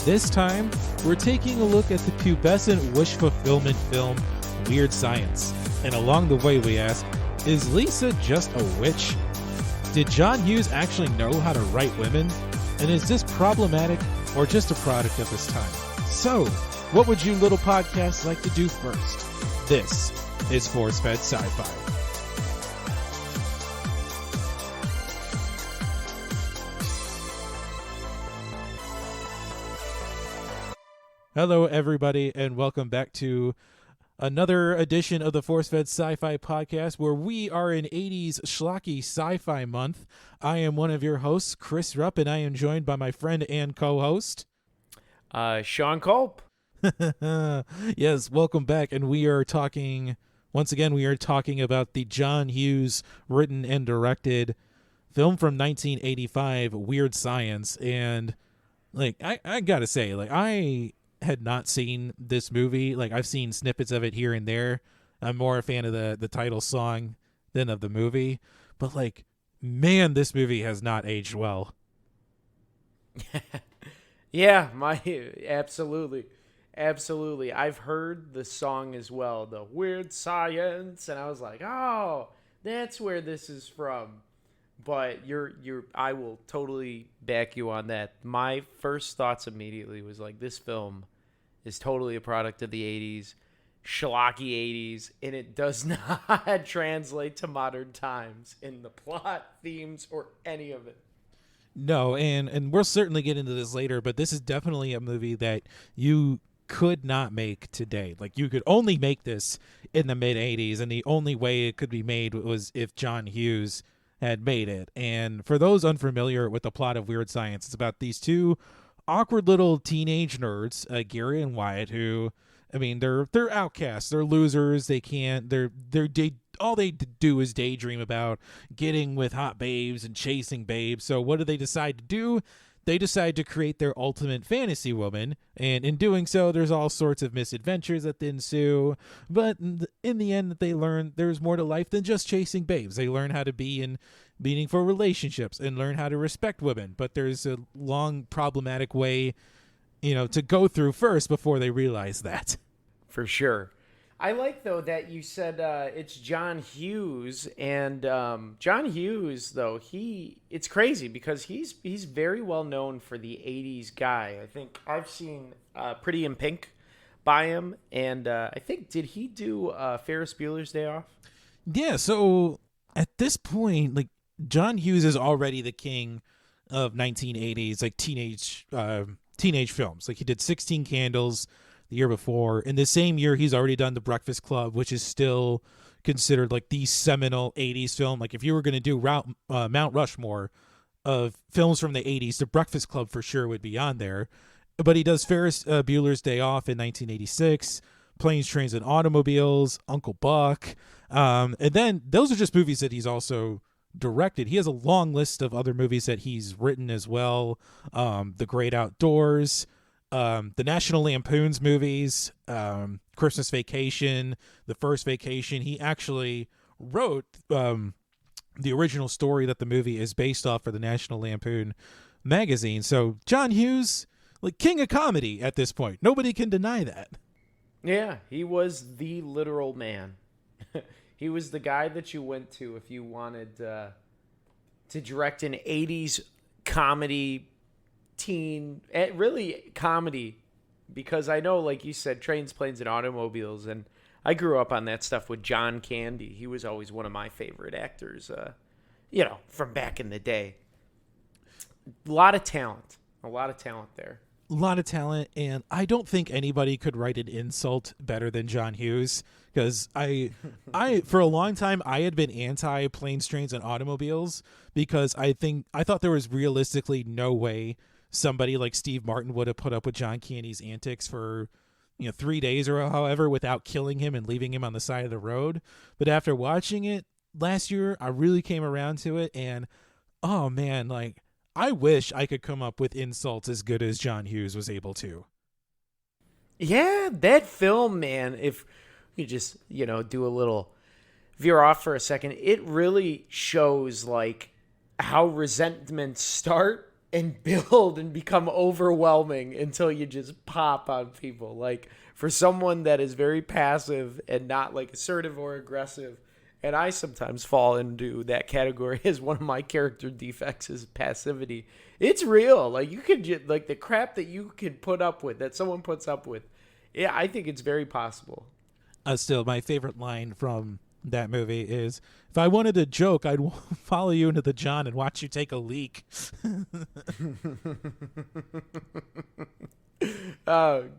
This time, we're taking a look at the pubescent wish fulfillment film, Weird Science. And along the way we ask, is Lisa just a witch? Did John Hughes actually know how to write women? And is this problematic or just a product of his time? So, what would you little podcasts like to do first? This is Force-Fed Sci-Fi. Hello, everybody, and welcome back to another edition of the Force-Fed Sci-Fi podcast, where we are in 80s schlocky sci-fi month. I am one of your hosts, Chris Rupp, and I am joined by my friend and co-host, Sean Culp. Yes, welcome back, and we are talking, once again, about the John Hughes written and directed film from 1985, Weird Science, and, I gotta say, I had not seen this movie. I've seen snippets of it here and there. I'm more a fan of the title song than of the movie. But man, this movie has not aged well. Yeah, absolutely. I've heard the song as well, the Weird Science, and I was like, oh, that's where this is from. But I will totally back you on that. My first thoughts immediately was this film is totally a product of the 80s, schlocky 80s, and it does not translate to modern times in the plot, themes, or any of it. No, and we'll certainly get into this later, but this is definitely a movie that you could not make today. You could only make this in the mid-80s, and the only way it could be made was if John Hughes had made it. And for those unfamiliar with the plot of Weird Science, it's about these two awkward little teenage nerds, Gary and Wyatt, who, they're outcasts, they're losers, all they do is daydream about getting with hot babes and chasing babes. So what do they decide to do? They decide to create their ultimate fantasy woman, and in doing so, there's all sorts of misadventures that ensue. But in the end, they learn there's more to life than just chasing babes. They learn how to be in meaningful relationships and learn how to respect women. But there's a long, problematic way, to go through first before they realize that. For sure. I like, though, that you said it's John Hughes, and John Hughes, though, it's crazy because he's very well known for the 80s guy. I think I've seen Pretty in Pink by him, and I think, did he do Ferris Bueller's Day Off? Yeah, so at this point, John Hughes is already the king of 1980s, teenage films. He did 16 Candles the year before. In the same year, he's already done The Breakfast Club, which is still considered the seminal 80s film. If you were going to do Mount Rushmore of films from the 80s, The Breakfast Club for sure would be on there. But he does Ferris Bueller's Day Off in 1986, Planes, Trains, and Automobiles, Uncle Buck. And then those are just movies that he's also directed. He has a long list of other movies that he's written as well. The Great Outdoors, the National Lampoon's movies, Christmas Vacation, The First Vacation. He actually wrote the original story that the movie is based off for the National Lampoon magazine. So John Hughes, king of comedy at this point. Nobody can deny that. Yeah, he was the literal man. He was the guy that you went to if you wanted to direct an 80s comedy teen, really comedy, because I know, like you said, Trains, Planes, and Automobiles, and I grew up on that stuff with John Candy. He was always one of my favorite actors, from back in the day. A lot of talent there. A lot of talent, and I don't think anybody could write an insult better than John Hughes, because I for a long time I had been anti Planes, Trains, and Automobiles, because I thought there was realistically no way somebody like Steve Martin would have put up with John Candy's antics for 3 days or however without killing him and leaving him on the side of the road. But after watching it last year, I really came around to it, and oh man, I wish I could come up with insults as good as John Hughes was able to. Yeah, that film, man, if you just, do a little veer off for a second, it really shows how resentments start and build and become overwhelming until you just pop on people. Like for someone that is very passive and not like assertive or aggressive, and I sometimes fall into that category as one of my character defects is passivity. It's real. Like you could just, like the crap that you could put up with, that someone puts up with. Yeah, I think it's very possible. Still, my favorite line from that movie is, "If I wanted a joke, I'd follow you into the John and watch you take a leak."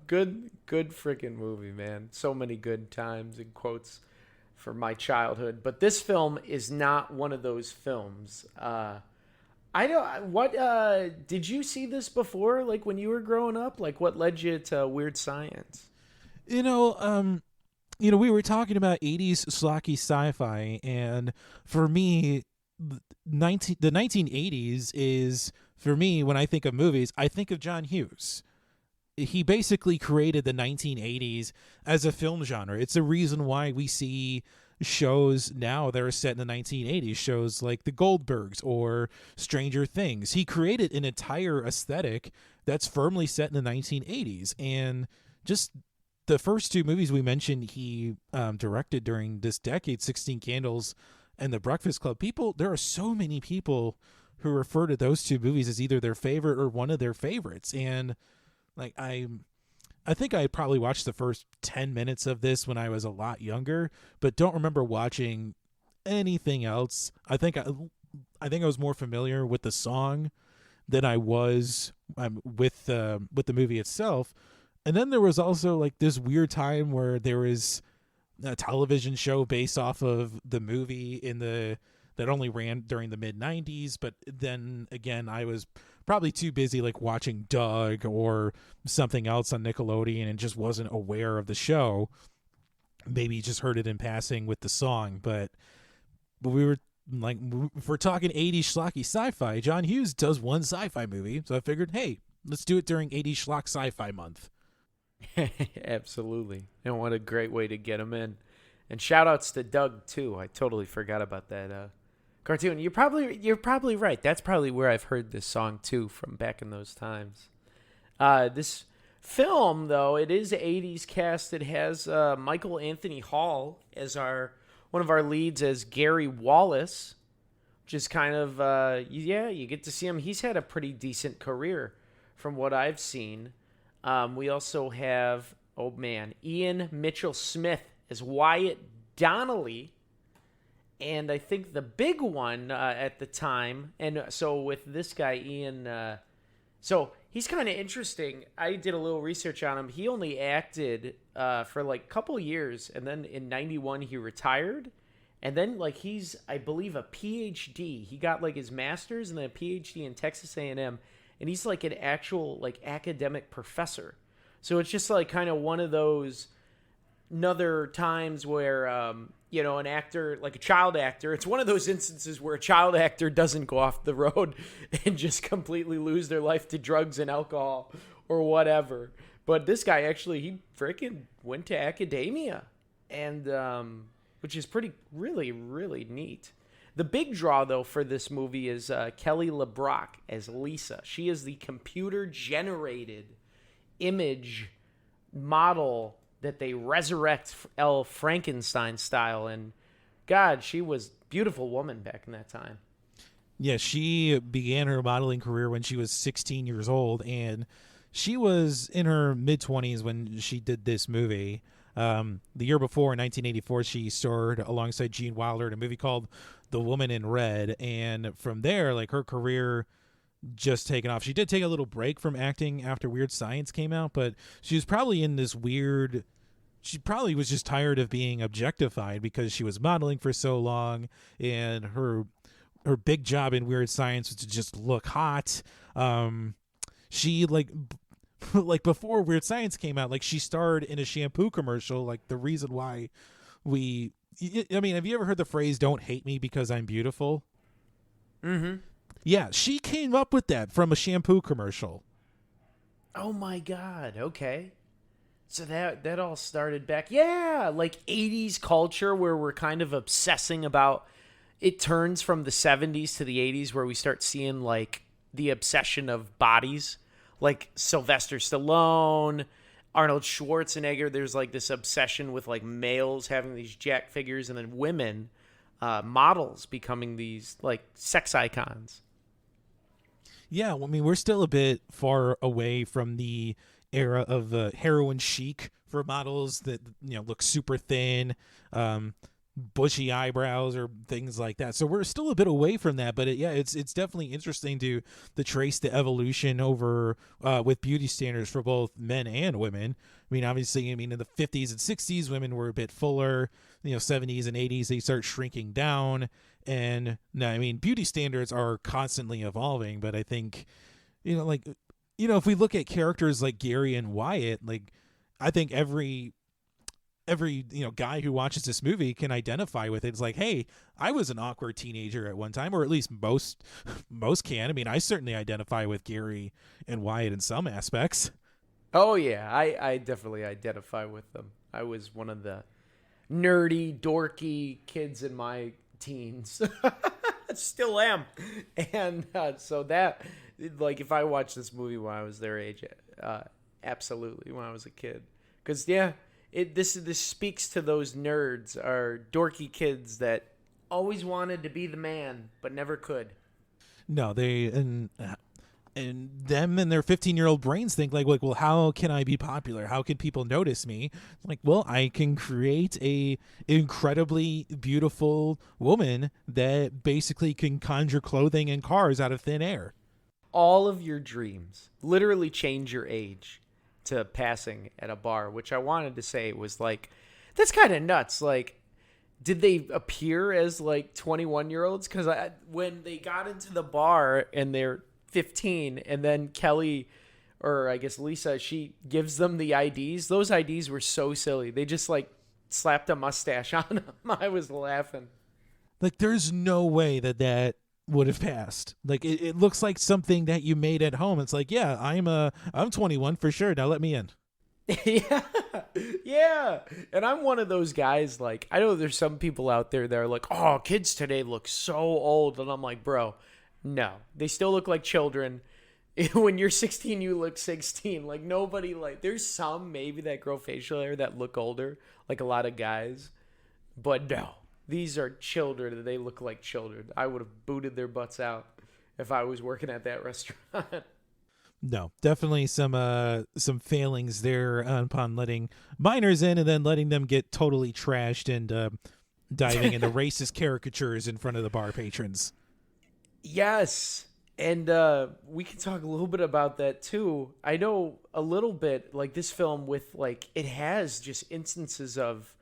Good freaking movie, man. So many good times and quotes for my childhood. But this film is not one of those films. I don't. What did you see this before? Like when you were growing up? Like what led you to Weird Science? You know, we were talking about 80s schlocky sci-fi, and for me, the 1980s is, for me, when I think of movies, I think of John Hughes. He basically created the 1980s as a film genre. It's the reason why we see shows now that are set in the 1980s, shows like The Goldbergs or Stranger Things. He created an entire aesthetic that's firmly set in the 1980s, and just the first two movies we mentioned he directed during this decade, 16 Candles and The Breakfast Club. There are so many people who refer to those two movies as either their favorite or one of their favorites. And like I think I probably watched the first 10 minutes of this when I was a lot younger, but don't remember watching anything else. I think I was more familiar with the song than I was with the movie itself. And then there was also like this weird time where there was a television show based off of the movie that only ran during the mid 90s. But then again, I was probably too busy like watching Doug or something else on Nickelodeon and just wasn't aware of the show. Maybe just heard it in passing with the song, but we were like, if we're talking 80s schlocky sci-fi, John Hughes does one sci-fi movie. So I figured, hey, let's do it during 80s schlock sci-fi month. Absolutely. And what a great way to get him in. And shout outs to Doug too. I totally forgot about that cartoon. You're probably right. That's probably where I've heard this song too, from back in those times. This film though, it is 80s cast. It has Michael Anthony Hall as one of our leads as Gary Wallace, which is kind of you get to see him. He's had a pretty decent career from what I've seen. We also have, Ian Mitchell Smith as Wyatt Donnelly. And I think the big one at the time, and so with this guy, Ian, so he's kind of interesting. I did a little research on him. He only acted for like a couple years, and then in 91 he retired. And then like he's, I believe, a PhD. He got like his master's and then a PhD in Texas A&M. And he's like an actual like academic professor. So it's just like kind of one of those another times where, an actor, like a child actor, it's one of those instances where a child actor doesn't go off the road and just completely lose their life to drugs and alcohol or whatever. But this guy actually, he freaking went to academia, and which is really, really neat. The big draw, though, for this movie is Kelly LeBrock as Lisa. She is the computer-generated image model that they resurrect L. Frankenstein style. And, God, she was a beautiful woman back in that time. Yeah, she began her modeling career when she was 16 years old, and she was in her mid-20s when she did this movie. The year before, in 1984, she starred alongside Gene Wilder in a movie called The Woman in Red, and from there, like, her career just taken off. She did take a little break from acting after Weird Science came out, but she was probably in this weird... She probably was just tired of being objectified because she was modeling for so long, and her big job in Weird Science was to just look hot. She like before Weird Science came out, like she starred in a shampoo commercial. Like the reason why have you ever heard the phrase "Don't hate me because I'm beautiful"? Mm-hmm. Yeah, she came up with that from a shampoo commercial. Oh my God. Okay. So that all started back, like 80s culture where we're kind of obsessing about, it turns from the 70s to the 80s where we start seeing like the obsession of bodies, like Sylvester Stallone, Arnold Schwarzenegger. There's like this obsession with like males having these jack figures, and then women, models becoming these like sex icons. Yeah, well, I mean, we're still a bit far away from the era of heroin chic for models that look super thin, um, bushy eyebrows or things like that. So we're still a bit away from that, but yeah, it's definitely interesting to trace the evolution over with beauty standards for both men and women. I mean, obviously, I mean in the 50s and 60s, women were a bit fuller. 70s and 80s they start shrinking down, and no, I mean beauty standards are constantly evolving. But I think like if we look at characters like Gary and Wyatt, like I think every guy who watches this movie can identify with it. It's like, hey, I was an awkward teenager at one time, or at least most can. I mean, I certainly identify with Gary and Wyatt in some aspects. Oh yeah, I definitely identify with them. I was one of the nerdy, dorky kids in my teens. Still am. And so that, like, if I watched this movie when I was their age, absolutely, when I was a kid. Because, yeah, this speaks to those nerds, or dorky kids that always wanted to be the man, but never could. No, and them and their 15-year-old brains think like, well, how can I be popular? How can people notice me? Like, well, I can create a incredibly beautiful woman that basically can conjure clothing and cars out of thin air. All of your dreams literally change your age to passing at a bar, which I wanted to say was like, that's kind of nuts. Like, did they appear as like 21-year-olds? Because when they got into the bar and they're 15, and then Kelly, or I guess Lisa, she gives them the IDs. Those IDs were so silly. They just like slapped a mustache on them. I was laughing. Like, there's no way that would have passed. Like, it looks like something that you made at home. It's like, yeah, I'm 21 for sure. Now let me in. Yeah. Yeah. And I'm one of those guys, like, I know there's some people out there that are like, oh, kids today look so old. And I'm like, bro, no, they still look like children. When you're 16, you look 16. Like, nobody, like, there's some maybe that grow facial hair that look older, like a lot of guys. But no, these are children. They look like children. I would have booted their butts out if I was working at that restaurant. No, definitely some failings there upon letting minors in and then letting them get totally trashed and diving into racist caricatures in front of the bar patrons. Yes. And we can talk a little bit about that too. I know a little bit, like, this film with, like, it has just instances of,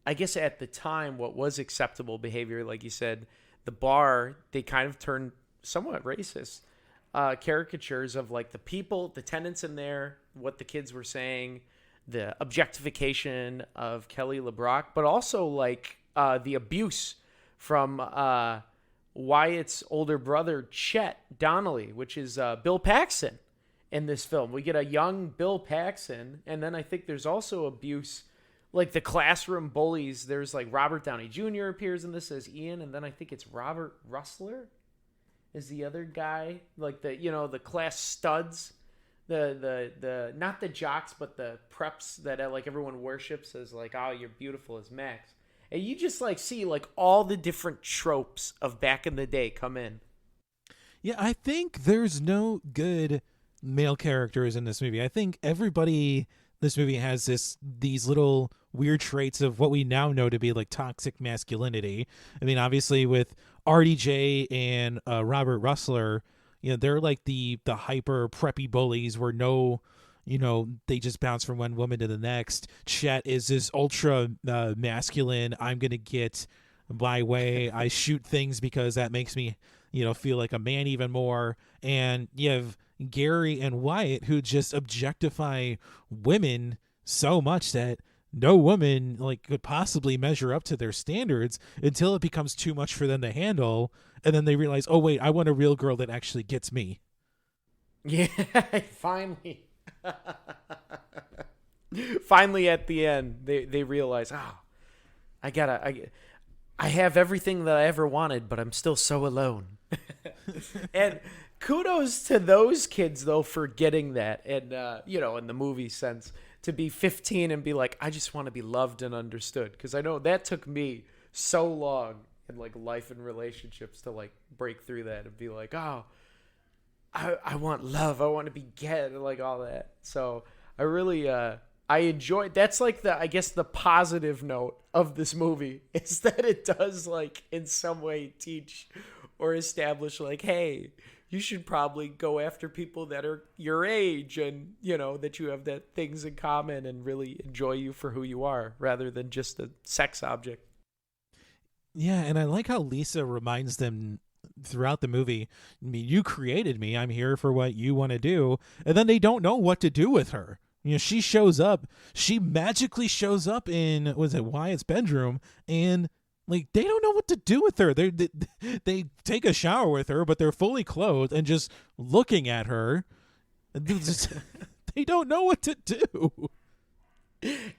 I guess at the time, what was acceptable behavior. Like you said, the bar, they kind of turned somewhat racist. Caricatures of, like, the people, the tenants in there, what the kids were saying, the objectification of Kelly LeBrock, but also, like, the abuse from Wyatt's older brother, Chet Donnelly, which is Bill Paxton in this film. We get a young Bill Paxton, and then I think there's also abuse, like the classroom bullies. There's, like, Robert Downey Jr. appears in this as Ian, and then I think it's Robert Russler is the other guy, like the class studs, the not the jocks, but the preps that like everyone worships as, like, oh, you're beautiful as Max. And you just, like, see, like, all the different tropes of back in the day come in. Yeah, I think there's no good male characters in this movie. I think everybody this movie has these little weird traits of what we now know to be, like, toxic masculinity. I mean, obviously with RDJ and Robert Russler, they're like the hyper preppy bullies where they just bounce from one woman to the next. Chet is this ultra masculine. I'm going to get my way. I shoot things because that makes me, feel like a man even more. And you have Gary and Wyatt who just objectify women so much that no woman, like, could possibly measure up to their standards until it becomes too much for them to handle. And then they realize, oh, wait, I want a real girl that actually gets me. Yeah, finally. Finally, at the end, they realize, oh, I have everything that I ever wanted, but I'm still so alone. And kudos to those kids though for getting that, and in the movie sense, to be 15 and be like, I just want to be loved and understood, because I know that took me so long in like life and relationships to like break through that and be like, oh, I want love, I want to be get, like all that. So I really I enjoy, that's like the, I guess the positive note of this movie is that it does like in some way teach or establish like, hey, you should probably go after people that are your age, and that you have that things in common and really enjoy you for who you are rather than just a sex object. Yeah, and I like how Lisa reminds them throughout the movie, I mean, you created me, I'm here for what you want to do. And then they don't know what to do with her. She shows up, she magically shows up in, was it Wyatt's bedroom, and like they don't know what to do with her. They take a shower with her, but they're fully clothed and just looking at her. They don't know what to do.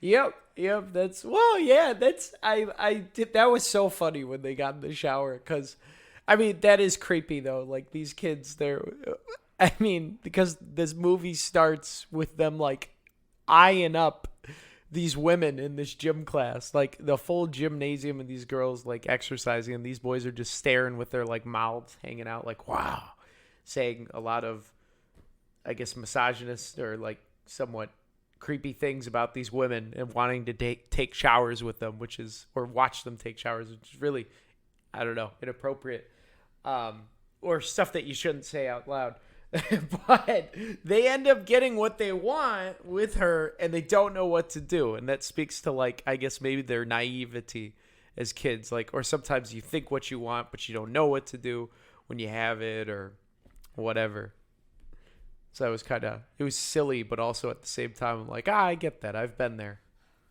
Yep. That's, well, yeah. That's, I did. That was so funny when they got in the shower, because, I mean, that is creepy though. Like these kids, I mean, because this movie starts with them like eyeing up these women in this gym class, like the full gymnasium, and these girls like exercising, and these boys are just staring with their like mouths hanging out, like, wow, saying a lot of, I guess, misogynist or like somewhat creepy things about these women and wanting to take showers with them, or watch them take showers, which is really, I don't know, inappropriate, or stuff that you shouldn't say out loud. But they end up getting what they want with her, and they don't know what to do. And that speaks to, like, I guess maybe their naivety as kids. Like, or sometimes you think what you want, but you don't know what to do when you have it or whatever. So it was silly, but also at the same time, I'm like, I get that. I've been there.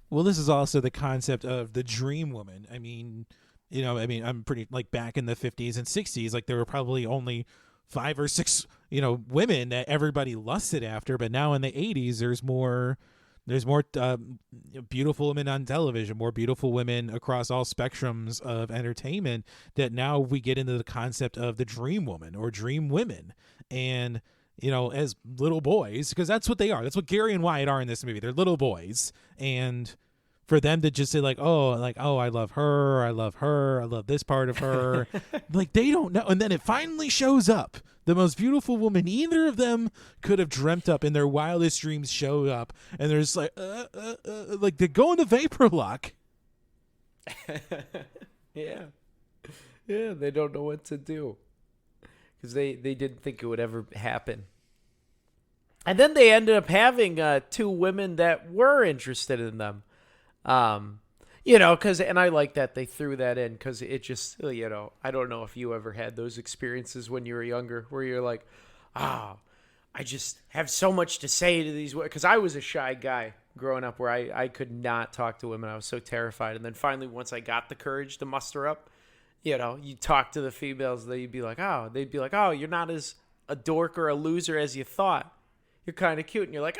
Well, this is also the concept of the dream woman. I mean, I'm pretty, like, back in the 50s and 60s, like there were probably only 5 or 6, women that everybody lusted after. But now in the 80s, there's more beautiful women on television, more beautiful women across all spectrums of entertainment, that now we get into the concept of the dream woman or dream women. And, as little boys, because that's what they are. That's what Gary and Wyatt are in this movie. They're little boys. And for them to just say like, oh, I love her, I love this part of her, like they don't know. And then it finally shows up. The most beautiful woman either of them could have dreamt up in their wildest dreams showed up, and there's like, like they go into vapor lock. Yeah, they don't know what to do because they didn't think it would ever happen. And then they ended up having 2 women that were interested in them. Because, and I like that they threw that in, because it just, I don't know if you ever had those experiences when you were younger where you're like, I just have so much to say to these women, because I was a shy guy growing up where I could not talk to women. I was so terrified. And then finally, once I got the courage to muster up, you talk to the females, they'd be like, oh, you're not as a dork or a loser as you thought. You're kind of cute. And you're like,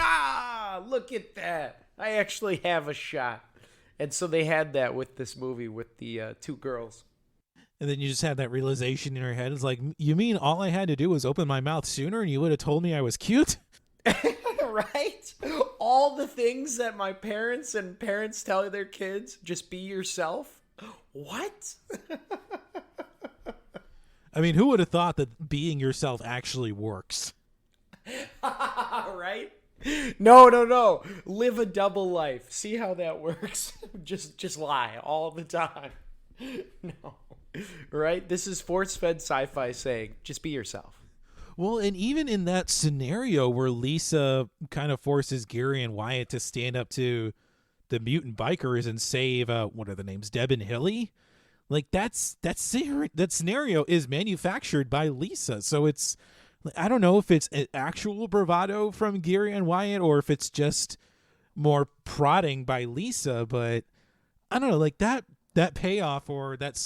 look at that. I actually have a shot. And so they had that with this movie with the 2 girls. And then you just had that realization in your head. It's like, you mean all I had to do was open my mouth sooner and you would have told me I was cute? Right? All the things that my parents tell their kids, just be yourself. What? I mean, who would have thought that being yourself actually works? Right? No. Live a double life. See how that works. just lie all the time. No. Right? This is force-fed sci-fi saying, just be yourself. Well, and even in that scenario where Lisa kind of forces Gary and Wyatt to stand up to the mutant bikers and save, what are the names, Deb and Hilly? Like, that scenario is manufactured by Lisa. So it's, I don't know if it's an actual bravado from Gary and Wyatt or if it's just more prodding by Lisa, but I don't know, like that payoff or that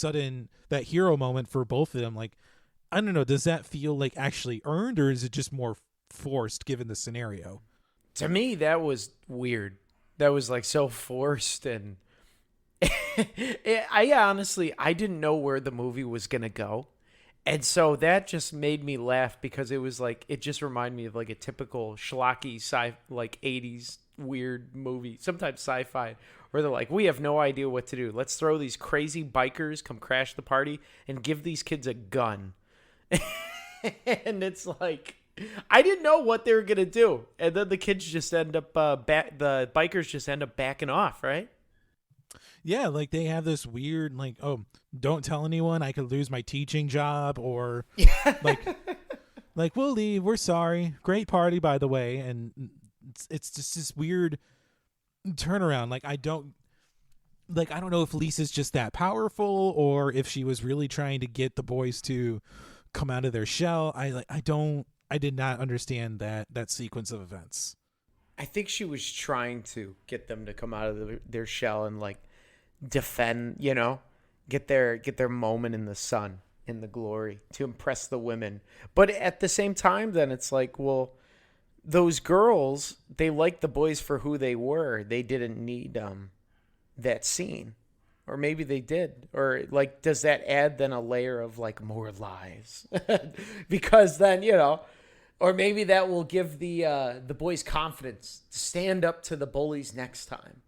hero moment for both of them, like, I don't know, does that feel like actually earned, or is it just more forced given the scenario? To me, that was weird. That was like so forced, and I honestly, I didn't know where the movie was going to go. And so that just made me laugh because it was like it just reminded me of like a typical schlocky like 80s weird movie, sometimes sci-fi, where they're like, we have no idea what to do. Let's throw these crazy bikers come crash the party and give these kids a gun. And it's like I didn't know what they were gonna do, and then the kids just end up the bikers just end up backing off, right? Yeah, like they have this weird like, oh, don't tell anyone, I could lose my teaching job, or like we'll leave, we're sorry, great party by the way. And it's just this weird turnaround. I don't know if Lisa's just that powerful or if she was really trying to get the boys to come out of their shell. I did not understand that sequence of events. I think she was trying to get them to come out of their shell and like defend, get their moment in the sun, in the glory, to impress the women. But at the same time, then it's like, well, those girls, they liked the boys for who they were. They didn't need that scene. Or maybe they did. Or like, does that add then a layer of like more lies? Because then, or maybe that will give the boys confidence to stand up to the bullies next time.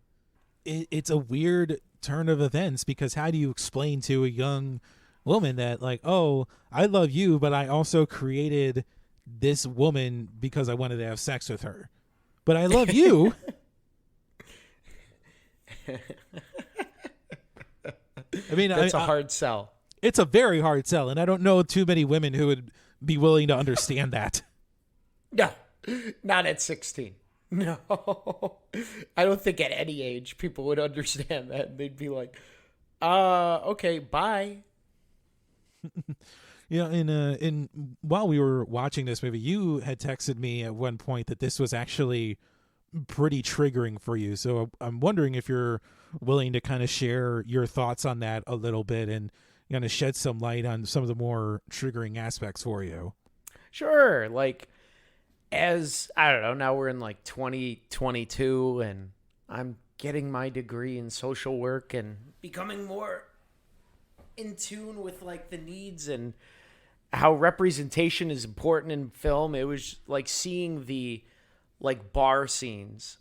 It's a weird turn of events, because how do you explain to a young woman that like, oh, I love you, but I also created this woman because I wanted to have sex with her, but I love you. I mean, That's a hard sell. It's a very hard sell, and I don't know too many women who would be willing to understand that. No, not at 16. No, I don't think at any age people would understand that. They'd be like, okay, bye. In while we were watching this movie, you had texted me at one point that this was actually pretty triggering for you. So I'm wondering if you're willing to kind of share your thoughts on that a little bit and kind of shed some light on some of the more triggering aspects for you. Sure. Like, as I don't know, now we're in like 2022 and I'm getting my degree in social work and becoming more in tune with like the needs and how representation is important in film. It was like seeing the like bar scenes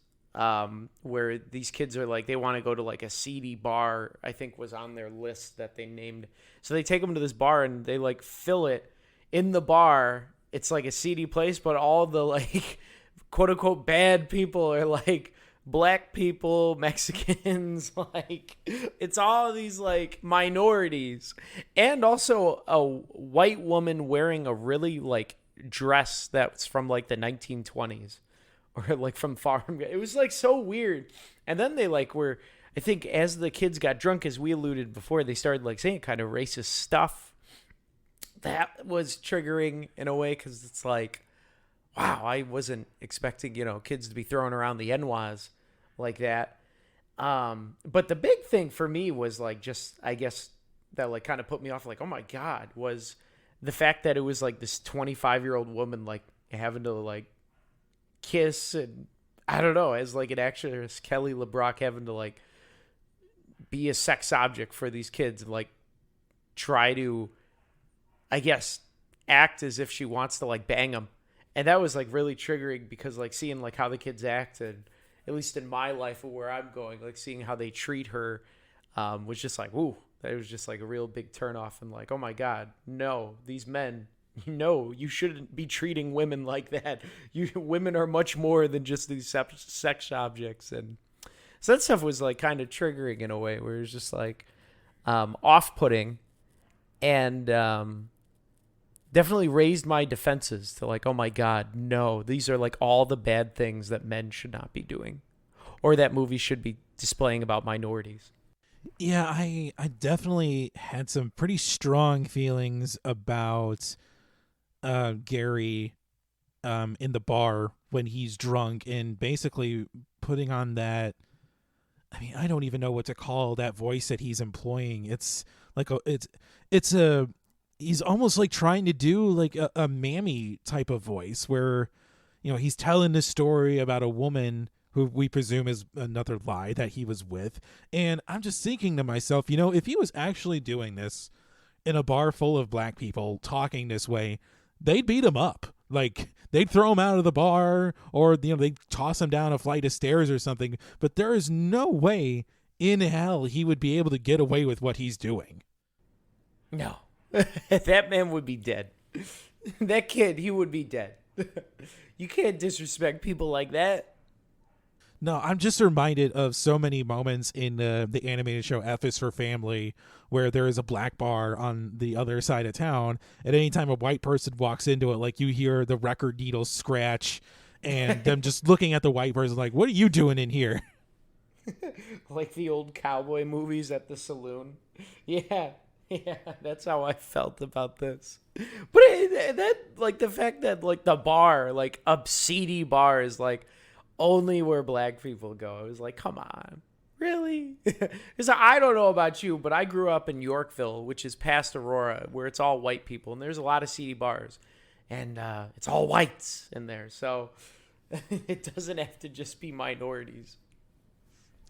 where these kids are like, they want to go to like a seedy bar, I think was on their list that they named. So they take them to this bar and they like fill it in the bar. It's like a seedy place, but all the like quote unquote bad people are like black people, Mexicans, like it's all these like minorities, and also a white woman wearing a really like dress that's from like the 1920s or like from farm. It was like so weird. And then they like were, I think as the kids got drunk, as we alluded before, they started like saying kind of racist stuff. That was triggering in a way because it's like, wow, I wasn't expecting, kids to be throwing around the NWAs like that. But the big thing for me was like, just, I guess that like kind of put me off like, oh my God, was the fact that it was like this 25-year-old woman, like having to like kiss and I don't know, as like an actress, Kelly LeBrock having to like be a sex object for these kids and like try to, I guess, act as if she wants to like bang them. And that was like really triggering because like seeing like how the kids acted, at least in my life or where I'm going, like seeing how they treat her was just like, ooh, that was just like a real big turnoff. And like, oh my God, no, these men, no, you shouldn't be treating women like that. Women are much more than just these sex objects. And so that stuff was like kind of triggering in a way where it was just like off-putting and definitely raised my defenses to like, oh my God, no, these are like all the bad things that men should not be doing or that movies should be displaying about minorities. Yeah, I definitely had some pretty strong feelings about Gary in the bar when he's drunk and basically putting on that. I mean, I don't even know what to call that voice that he's employing. It's like he's almost like trying to do like a mammy type of voice where, he's telling this story about a woman who we presume is another lie that he was with. And I'm just thinking to myself, if he was actually doing this in a bar full of black people talking this way, they'd beat him up. Like, they'd throw him out of the bar, or they'd toss him down a flight of stairs or something. But there is no way in hell he would be able to get away with what he's doing. No. That man would be dead. That kid, he would be dead. You can't disrespect people like that. No, I'm just reminded of so many moments in the animated show F is for Family, where there is a black bar on the other side of town. At any time a white person walks into it, like, you hear the record needles scratch and them just looking at the white person like, what are you doing in here? Like the old cowboy movies at the saloon. Yeah, that's how I felt about this. But that, like, the fact that, like, the bar, like, a seedy bar is, like, only where black people go. I was like, come on, really? Because I don't know about you, but I grew up in Yorkville, which is past Aurora, where it's all white people, and there's a lot of seedy bars, and it's all whites in there, so it doesn't have to just be minorities.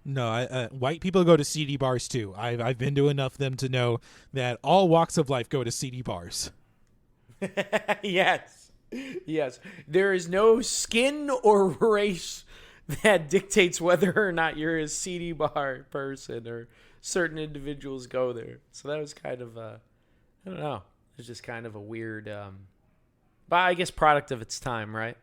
No, white people go to seedy bars too. I've been to enough of them to know that all walks of life go to seedy bars. Yes. Yes. There is no skin or race that dictates whether or not you're a seedy bar person, or certain individuals go there. So that was kind of I don't know. It's just kind of a weird, but I guess product of its time, right?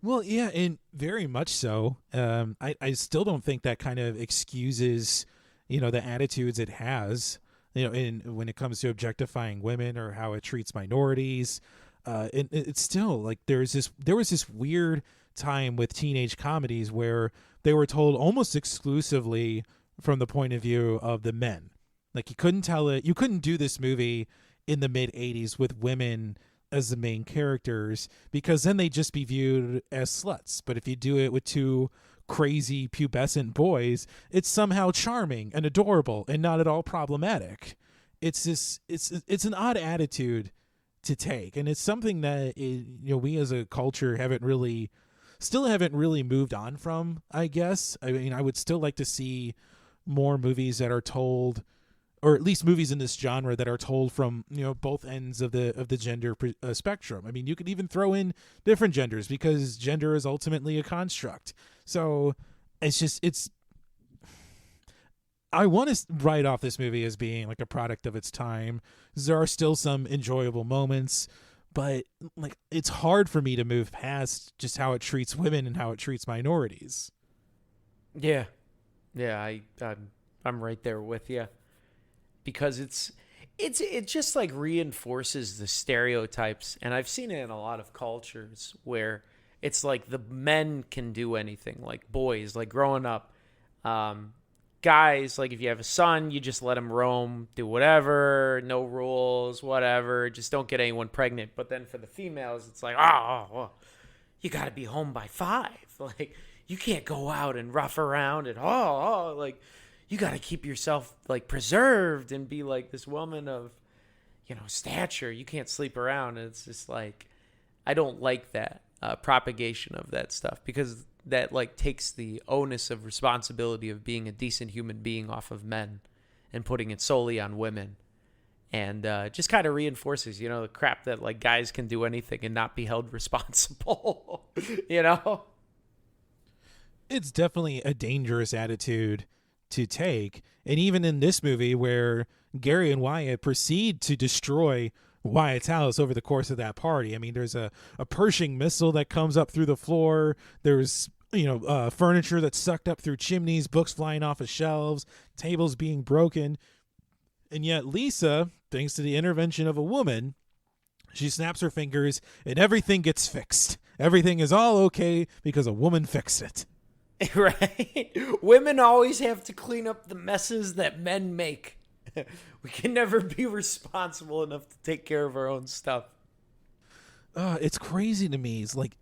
Well, yeah, and very much so. I still don't think that kind of excuses, the attitudes it has, when it comes to objectifying women or how it treats minorities. It's still like there was this weird time with teenage comedies where they were told almost exclusively from the point of view of the men. Like, you couldn't do this movie in the mid 80s with women as the main characters, because then they'd just be viewed as sluts. But if you do it with two crazy pubescent boys, it's somehow charming and adorable and not at all problematic. It's an odd attitude to take, and it's something that we as a culture haven't really moved on from, I guess. I mean, I would still like to see more movies that are told, or at least movies in this genre that are told from both ends of the gender spectrum. I mean, you could even throw in different genders, because gender is ultimately a construct. So I want to write off this movie as being like a product of its time. There are still some enjoyable moments, but like, it's hard for me to move past just how it treats women and how it treats minorities. Yeah, I'm right there with you, because it just like reinforces the stereotypes, and I've seen it in a lot of cultures where it's like the men can do anything, like boys, like growing up. Guys, like, if you have a son, you just let him roam, do whatever, no rules, whatever, just don't get anyone pregnant. But then for the females, it's like, oh, you got to be home by 5. Like, you can't go out and rough around, and like, you got to keep yourself, like, preserved and be like this woman of, stature. You can't sleep around. And it's just like, I don't like that propagation of that stuff, because that, like, takes the onus of responsibility of being a decent human being off of men and putting it solely on women, and just kind of reinforces the crap that, like, guys can do anything and not be held responsible. It's definitely a dangerous attitude to take. And even in this movie, where Gary and Wyatt proceed to destroy Wyatt's house over the course of that party. I mean, there's a Pershing missile that comes up through the floor. There's furniture that's sucked up through chimneys, books flying off of shelves, tables being broken. And yet Lisa, thanks to the intervention of a woman, she snaps her fingers and everything gets fixed. Everything is all okay because a woman fixed it. Right? Women always have to clean up the messes that men make. We can never be responsible enough to take care of our own stuff. It's crazy to me. It's like,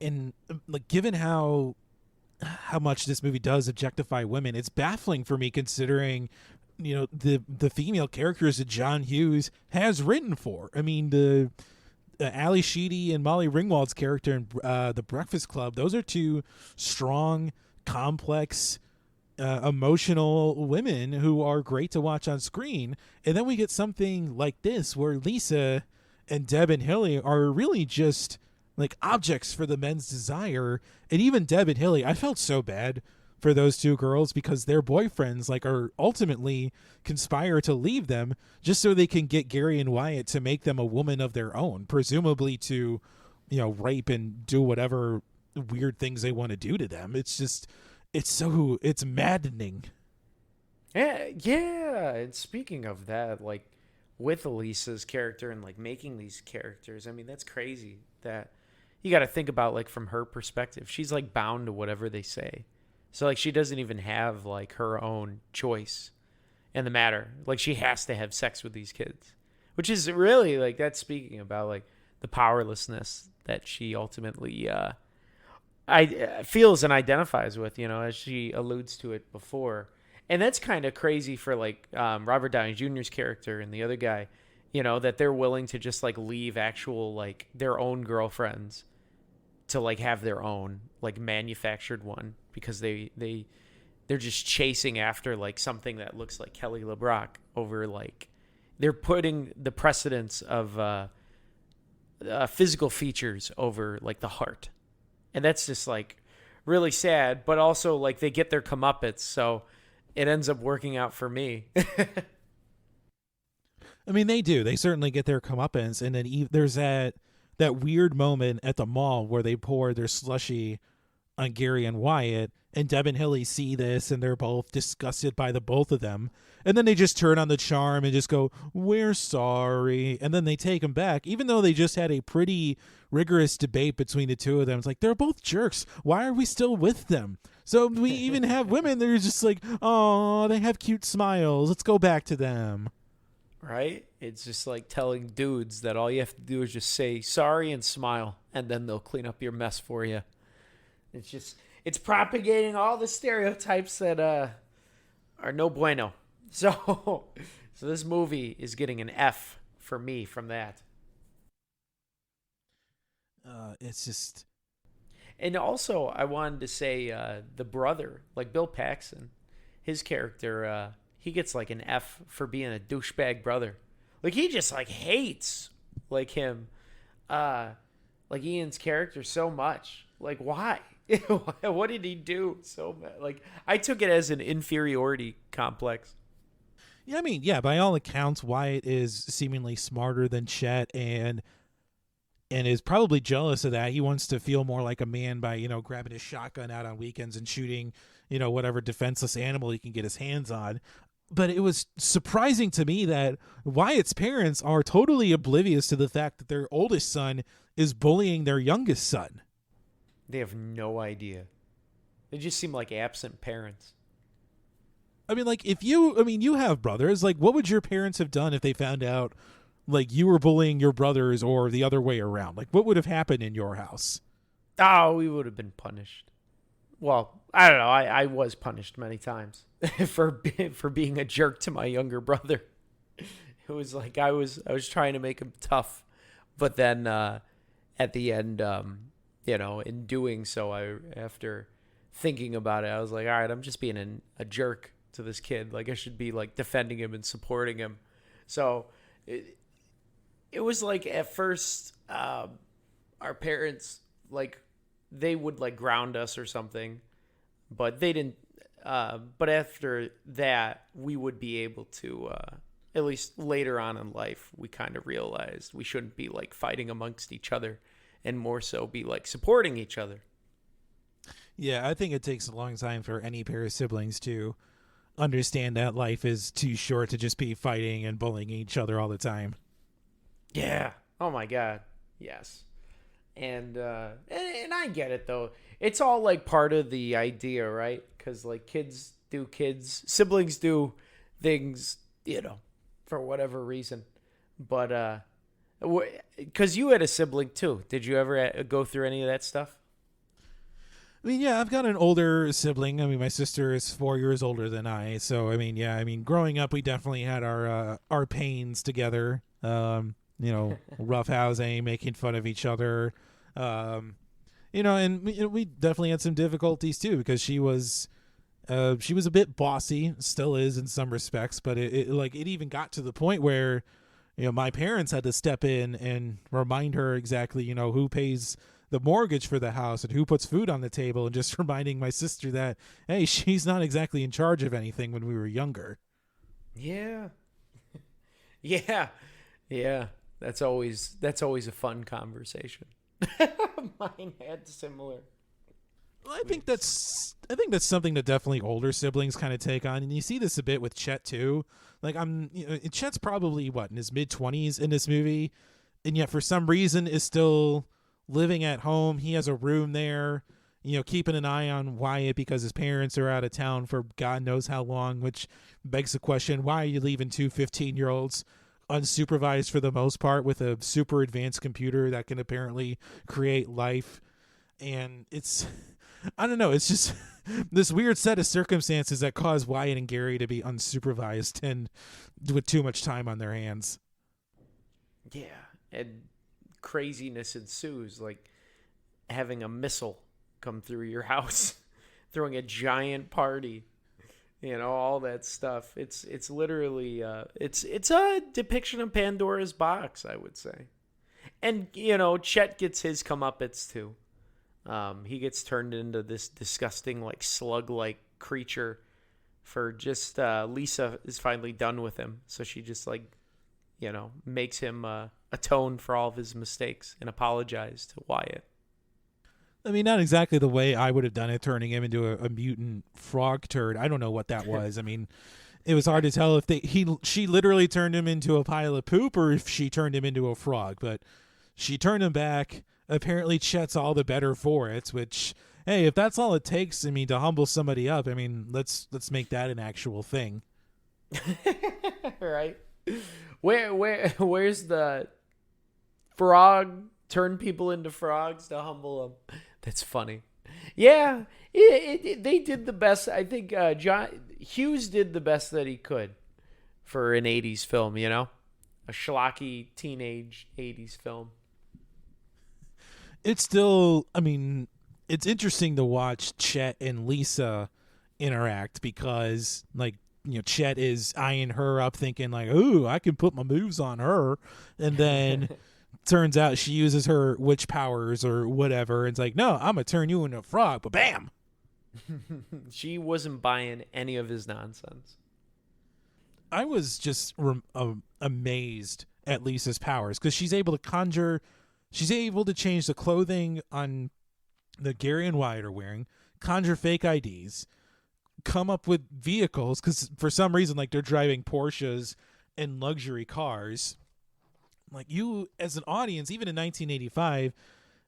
given how much this movie does objectify women, it's baffling for me, considering the female characters that John Hughes has written for. I mean, the Ali Sheedy and Molly Ringwald's character in The Breakfast Club, those are two strong, complex emotional women who are great to watch on screen. And then we get something like this where Lisa and Deb and Hilly are really just like objects for the men's desire. And even Deb and Hilly, I felt so bad for those two girls because their boyfriends like are ultimately conspire to leave them just so they can get Gary and Wyatt to make them a woman of their own, presumably to, rape and do whatever weird things they want to do to them. It's just it's maddening. Yeah. And speaking of that, like with Elisa's character and like making these characters, I mean, that's crazy that you got to think about like from her perspective. She's like bound to whatever they say. So like she doesn't even have like her own choice in the matter. Like she has to have sex with these kids, which is really like that's speaking about like the powerlessness that she ultimately I feels and identifies with, as she alludes to it before. And that's kind of crazy for like Robert Downey Jr.'s character and the other guy, that they're willing to just like leave actual like their own girlfriends to like have their own like manufactured one because they're just chasing after like something that looks like Kelly LeBrock over like they're putting the precedence of physical features over like the heart. And that's just like really sad, but also like they get their comeuppance, so it ends up working out for me. I mean, they do. They certainly get their comeuppance, and then there's that weird moment at the mall where they pour their slushy on Gary and Wyatt, and Deb and Hilly see this, and they're both disgusted by the both of them. And then they just turn on the charm and just go, "We're sorry," and then they take him back, even though they just had a pretty rigorous debate between the two of them. It's like they're both jerks. Why are we still with them? So we even have women that are just like, "Oh, they have cute smiles. Let's go back to them." Right? It's just like telling dudes that all you have to do is just say sorry and smile, and then they'll clean up your mess for you. It's propagating all the stereotypes that are no bueno. So this movie is getting an F for me from that. It's just, and also I wanted to say the brother, like Bill Paxton, his character, he gets like an F for being a douchebag brother. Like he just like hates like him, like Ian's character so much. Like why? What did he do so bad? Like I took it as an inferiority complex. yeah, I mean, yeah, by all accounts, Wyatt is seemingly smarter than Chet and is probably jealous of that. He wants to feel more like a man by, grabbing his shotgun out on weekends and shooting, whatever defenseless animal he can get his hands on. But it was surprising to me that Wyatt's parents are totally oblivious to the fact that their oldest son is bullying their youngest son. They have no idea. They just seem like absent parents. I mean, like, you have brothers. Like, what would your parents have done if they found out, like, you were bullying your brothers or the other way around? Like, what would have happened in your house? Oh, we would have been punished. Well, I don't know. I was punished many times for being a jerk to my younger brother. It was like I was trying to make him tough, but then at the end, in doing so, after thinking about it, I was like, all right, I'm just being a jerk to this kid. Like I should be like defending him and supporting him. So it was like at first, our parents like they would like ground us or something, but they didn't. But after that, we would be able to, at least later on in life, we kind of realized we shouldn't be like fighting amongst each other and more so be like supporting each other. Yeah, I think it takes a long time for any pair of siblings to understand that life is too short to just be fighting and bullying each other all the time. Yeah. Oh my God. Yes. And I get it though. It's all like part of the idea, right? Because like siblings do things, for whatever reason. But because you had a sibling too. Did you ever go through any of that stuff? I mean, yeah, I've got an older sibling. I mean, my sister is 4 years older than I. So, I mean, yeah, growing up, we definitely had our pains together. Roughhousing, making fun of each other. And we definitely had some difficulties too because she was, She was a bit bossy, still is in some respects, but it even got to the point where my parents had to step in and remind her exactly who pays the mortgage for the house and who puts food on the table, and just reminding my sister that hey, she's not exactly in charge of anything when we were younger. Yeah. Yeah. Yeah. That's always a fun conversation. Mine had similar. Well, I think that's something that definitely older siblings kind of take on, and you see this a bit with Chet too. Like Chet's probably what in his mid-20s in this movie, and yet for some reason is still living at home. He has a room there, keeping an eye on Wyatt because his parents are out of town for God knows how long, which begs the question, why are you leaving two 15-year-olds unsupervised for the most part with a super advanced computer that can apparently create life? And it's I don't know, it's just this weird set of circumstances that cause Wyatt and Gary to be unsupervised and with too much time on their hands. Yeah. And craziness ensues, like having a missile come through your house, throwing a giant party, all that stuff. It's literally it's a depiction of Pandora's box, I would say. And Chet gets his comeuppance too. He gets turned into this disgusting, like slug-like creature for just Lisa is finally done with him, so she just makes him atone for all of his mistakes and apologize to Wyatt. I mean, not exactly the way I would have done it, turning him into a mutant frog turd. I don't know what that was. I mean, it was hard to tell if she literally turned him into a pile of poop or if she turned him into a frog, but she turned him back. Apparently Chet's all the better for it, which, hey, if that's all it takes, I mean, to humble somebody up, I mean, let's make that an actual thing. Right? Where's the frog turn people into frogs to humble them? That's funny. Yeah, they did the best. I think John Hughes did the best that he could for an 80s film, a schlocky teenage 80s film. It's still, I mean, it's interesting to watch Chet and Lisa interact because, like, Chet is eyeing her up thinking, like, ooh, I can put my moves on her. And then turns out she uses her witch powers or whatever. And it's like, no, I'm going to turn you into a frog. But bam! She wasn't buying any of his nonsense. I was just amazed at Lisa's powers because she's able to conjure. She's able to change the clothing on that Gary and Wyatt are wearing, conjure fake IDs, come up with vehicles because for some reason, like, they're driving Porsches and luxury cars. Like, you, as an audience, even in 1985,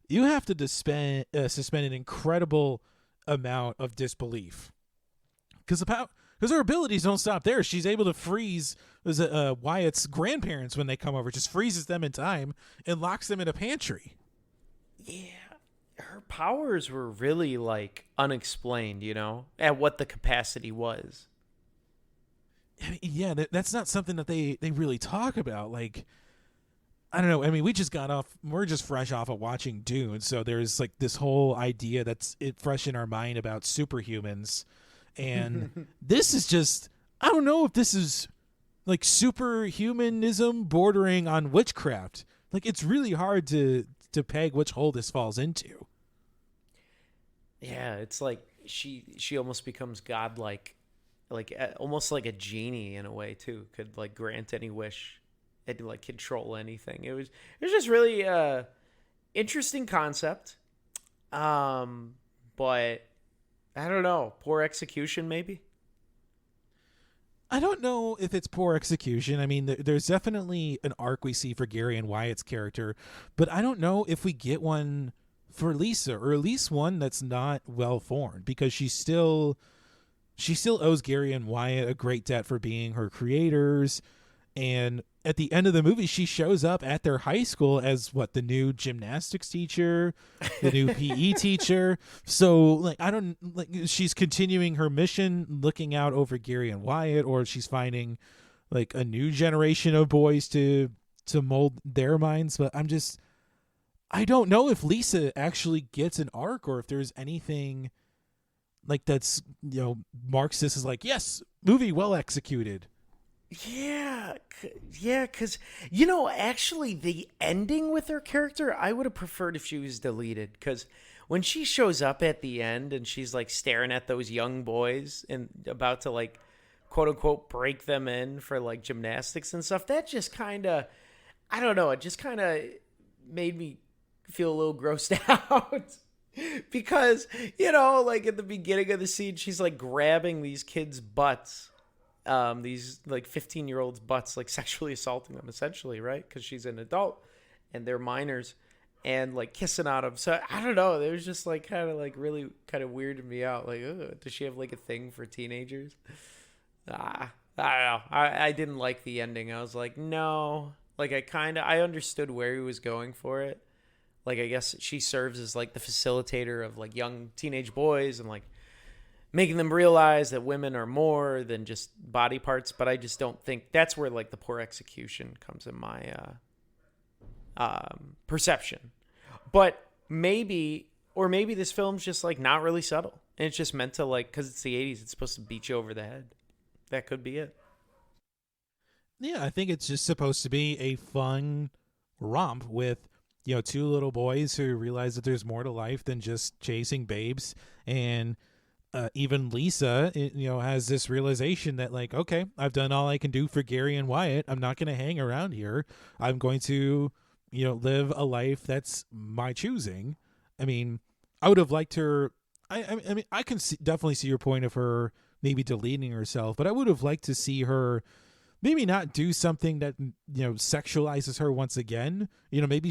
you have to suspend an incredible amount of disbelief because her abilities don't stop there. She's able to freeze Wyatt's grandparents when they come over, just freezes them in time and locks them in a pantry. Yeah, her powers were really like unexplained, at what the capacity was. I mean, yeah, that's not something that they really talk about. Like, I don't know. I mean, we're just fresh off of watching Dune, so there's like this whole idea that's fresh in our mind about superhumans. And this is just, I don't know if this is like superhumanism bordering on witchcraft. Like, it's really hard to peg which hole this falls into. Yeah, it's like she almost becomes godlike, like almost like a genie in a way too. Could like grant any wish and like control anything. It was just really interesting concept. But I don't know, poor execution maybe. I don't know if it's poor execution. I mean, there's definitely an arc we see for Gary and Wyatt's character, but I don't know if we get one for Lisa, or at least one that's not well formed, because she still owes Gary and Wyatt a great debt for being her creators. And at the end of the movie, she shows up at their high school as the new gymnastics teacher, the new PE teacher. So like, I don't like, she's continuing her mission, looking out over Gary and Wyatt, or she's finding like a new generation of boys to mold their minds. But I don't know if Lisa actually gets an arc, or if there's anything like that's, Marxist is like, yes, movie well executed. Yeah, yeah, because, actually, the ending with her character, I would have preferred if she was deleted. Because when she shows up at the end and she's like staring at those young boys and about to like, quote unquote, break them in for like gymnastics and stuff, that just kind of, I don't know, it just kind of made me feel a little grossed out. Because, like at the beginning of the scene, she's like grabbing these kids' butts, these like 15-year-olds' butts, like sexually assaulting them essentially, right? Because she's an adult and they're minors, and like kissing on them. So I don't know. It was just like kind of like really kind of weirded me out. Like, ugh, does she have like a thing for teenagers? I don't know. I didn't like the ending. I was like, no. Like I understood where he was going for it. Like I guess she serves as like the facilitator of like young teenage boys and like making them realize that women are more than just body parts. But I just don't think that's where like the poor execution comes in my perception. But maybe this film's just like not really subtle, and it's just meant to like, because it's the 80s, it's supposed to beat you over the head. That could be it. Yeah, I think it's just supposed to be a fun romp with, two little boys who realize that there's more to life than just chasing babes. And even Lisa, has this realization that, like, okay, I've done all I can do for Gary and Wyatt. I'm not going to hang around here. I'm going to, live a life that's my choosing. I mean, I would have liked her. I mean, I can definitely see your point of her maybe deleting herself, but I would have liked to see her maybe not do something that, sexualizes her once again. Maybe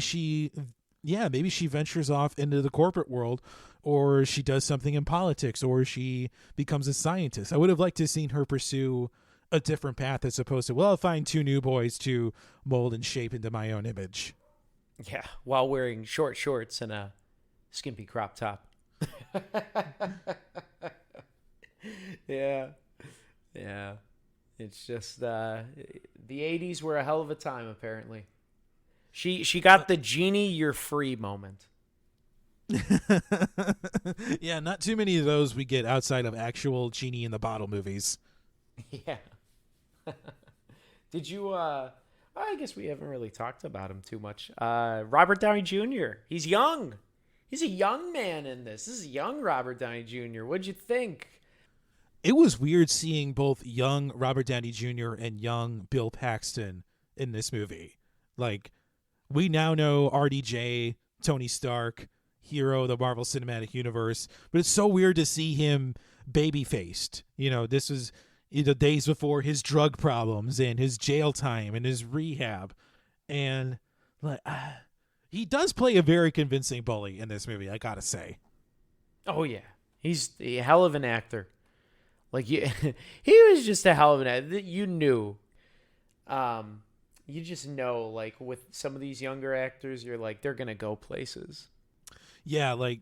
maybe she ventures off into the corporate world, or she does something in politics, or she becomes a scientist. I would have liked to have seen her pursue a different path as opposed to, well, I'll find two new boys to mold and shape into my own image. Yeah, while wearing short shorts and a skimpy crop top. Yeah. Yeah. It's just the 80s were a hell of a time, apparently. She got the genie you're free moment. Yeah, not too many of those we get outside of actual genie in the bottle movies. Yeah. Did you I guess we haven't really talked about him too much. Robert Downey Jr. He's young. He's a young man in this. This is young Robert Downey Jr. What'd you think? It was weird seeing both young Robert Downey Jr. and young Bill Paxton in this movie. Like, we now know RDJ, Tony Stark, hero of the Marvel Cinematic Universe, but it's so weird to see him baby-faced. This was the days before his drug problems and his jail time and his rehab. And like, he does play a very convincing bully in this movie, I gotta say. Oh, yeah. He's a hell of an actor. Like, he was just a hell of an actor. You knew. You just know, like, with some of these younger actors, you're like, they're going to go places. Yeah, like,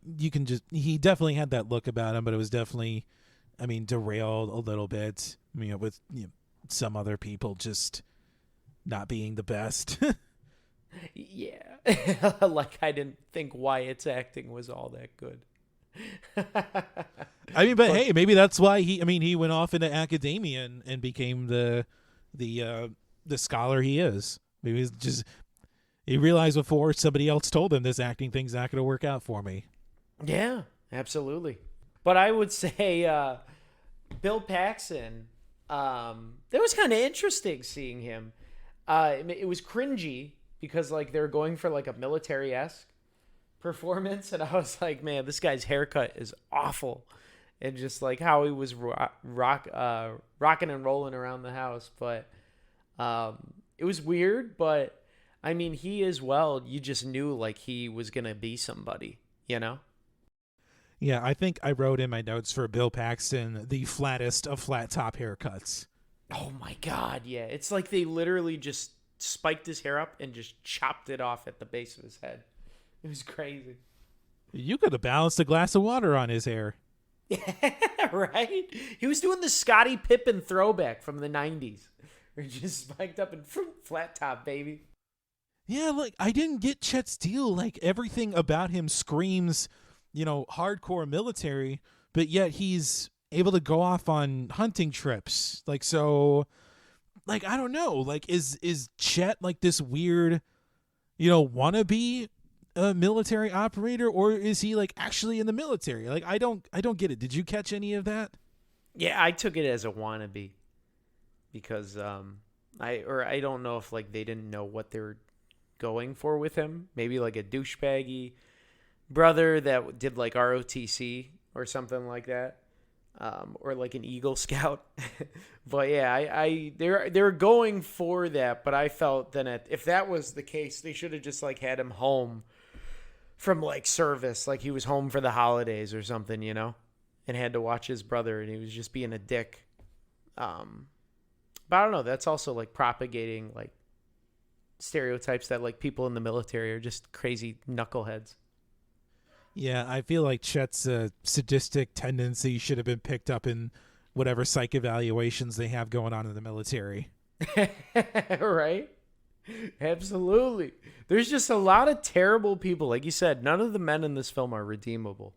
he definitely had that look about him, but it was definitely, derailed a little bit, with some other people just not being the best. Yeah. Like, I didn't think Wyatt's acting was all that good. But hey, maybe that's why he went off into academia and became the scholar he is. Maybe he's just, he realized before somebody else told him this acting thing's not going to work out for me. Yeah, absolutely. But I would say Bill Paxton, that was kind of interesting seeing him. It was cringy because like they're going for like a military-esque performance, and I was like, man, this guy's haircut is awful, and just like how he was rocking and rolling around the house. But it was weird, but he as well, you just knew like he was gonna be somebody, Yeah, I think I wrote in my notes for Bill Paxton the flattest of flat top haircuts. Oh my god, yeah, it's like they literally just spiked his hair up and just chopped it off at the base of his head. It was crazy. You could have balanced a glass of water on his hair. Yeah, right? He was doing the Scottie Pippen throwback from the 90s. Where he just spiked up and flat top, baby. Yeah, like, I didn't get Chet Steele. Like, everything about him screams, hardcore military. but yet he's able to go off on hunting trips. Like, so, like, I don't know. Like, is Chet like this weird, wannabe military operator, or is he like actually in the military? Like, I don't get it. Did you catch any of that? Yeah, I took it as a wannabe because I don't know if like they didn't know what they were going for with him. Maybe like a douchebaggy brother that did like ROTC or something like that, or like an Eagle Scout. But yeah, they're going for that. But I felt then if that was the case, they should have just like had him home from like service, like he was home for the holidays or something, and had to watch his brother, and he was just being a dick. But I don't know. That's also like propagating like stereotypes that like people in the military are just crazy knuckleheads. Yeah, I feel like Chet's sadistic tendency should have been picked up in whatever psych evaluations they have going on in the military. Right? Absolutely. There's just a lot of terrible people. Like you said, none of the men in this film are redeemable.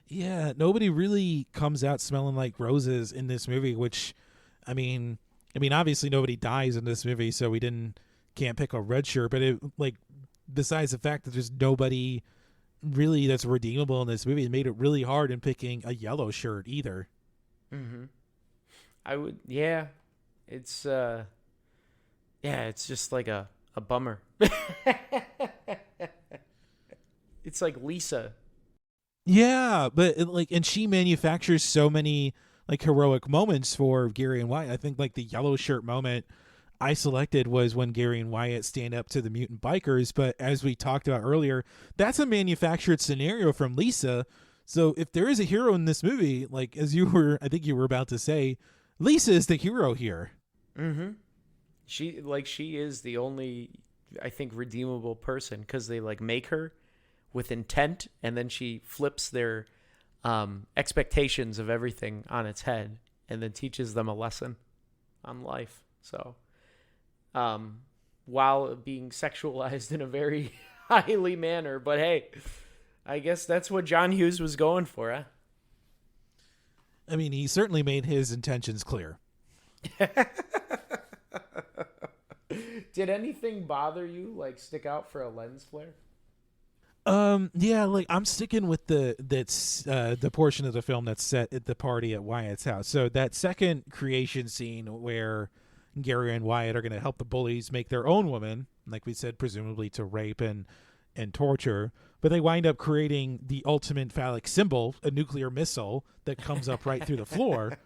Yeah, nobody really comes out smelling like roses in this movie, which, I mean, obviously nobody dies in this movie, so we can't pick a red shirt. But it, like, besides the fact that there's nobody really that's redeemable in this movie, it made it really hard in picking a yellow shirt either. Mm-hmm. I would, yeah. It's, it's just like a bummer. It's like Lisa. Yeah, but and she manufactures so many like heroic moments for Gary and Wyatt. I think like the yellow shirt moment I selected was when Gary and Wyatt stand up to the mutant bikers. But as we talked about earlier, that's a manufactured scenario from Lisa. So if there is a hero in this movie, like as I think you were about to say, Lisa is the hero here. Mm-hmm. She is the only, I think, redeemable person because they like make her with intent, and then she flips their expectations of everything on its head, and then teaches them a lesson on life. So, while being sexualized in a very highly manner, but hey, I guess that's what John Hughes was going for, huh? I mean, he certainly made his intentions clear. Did anything bother you, like stick out for a lens flare? Yeah, like I'm sticking with the portion of the film that's set at the party at Wyatt's house. So that second creation scene where Gary and Wyatt are going to help the bullies make their own woman, like we said, presumably to rape and torture, but they wind up creating the ultimate phallic symbol, a nuclear missile that comes up right through the floor.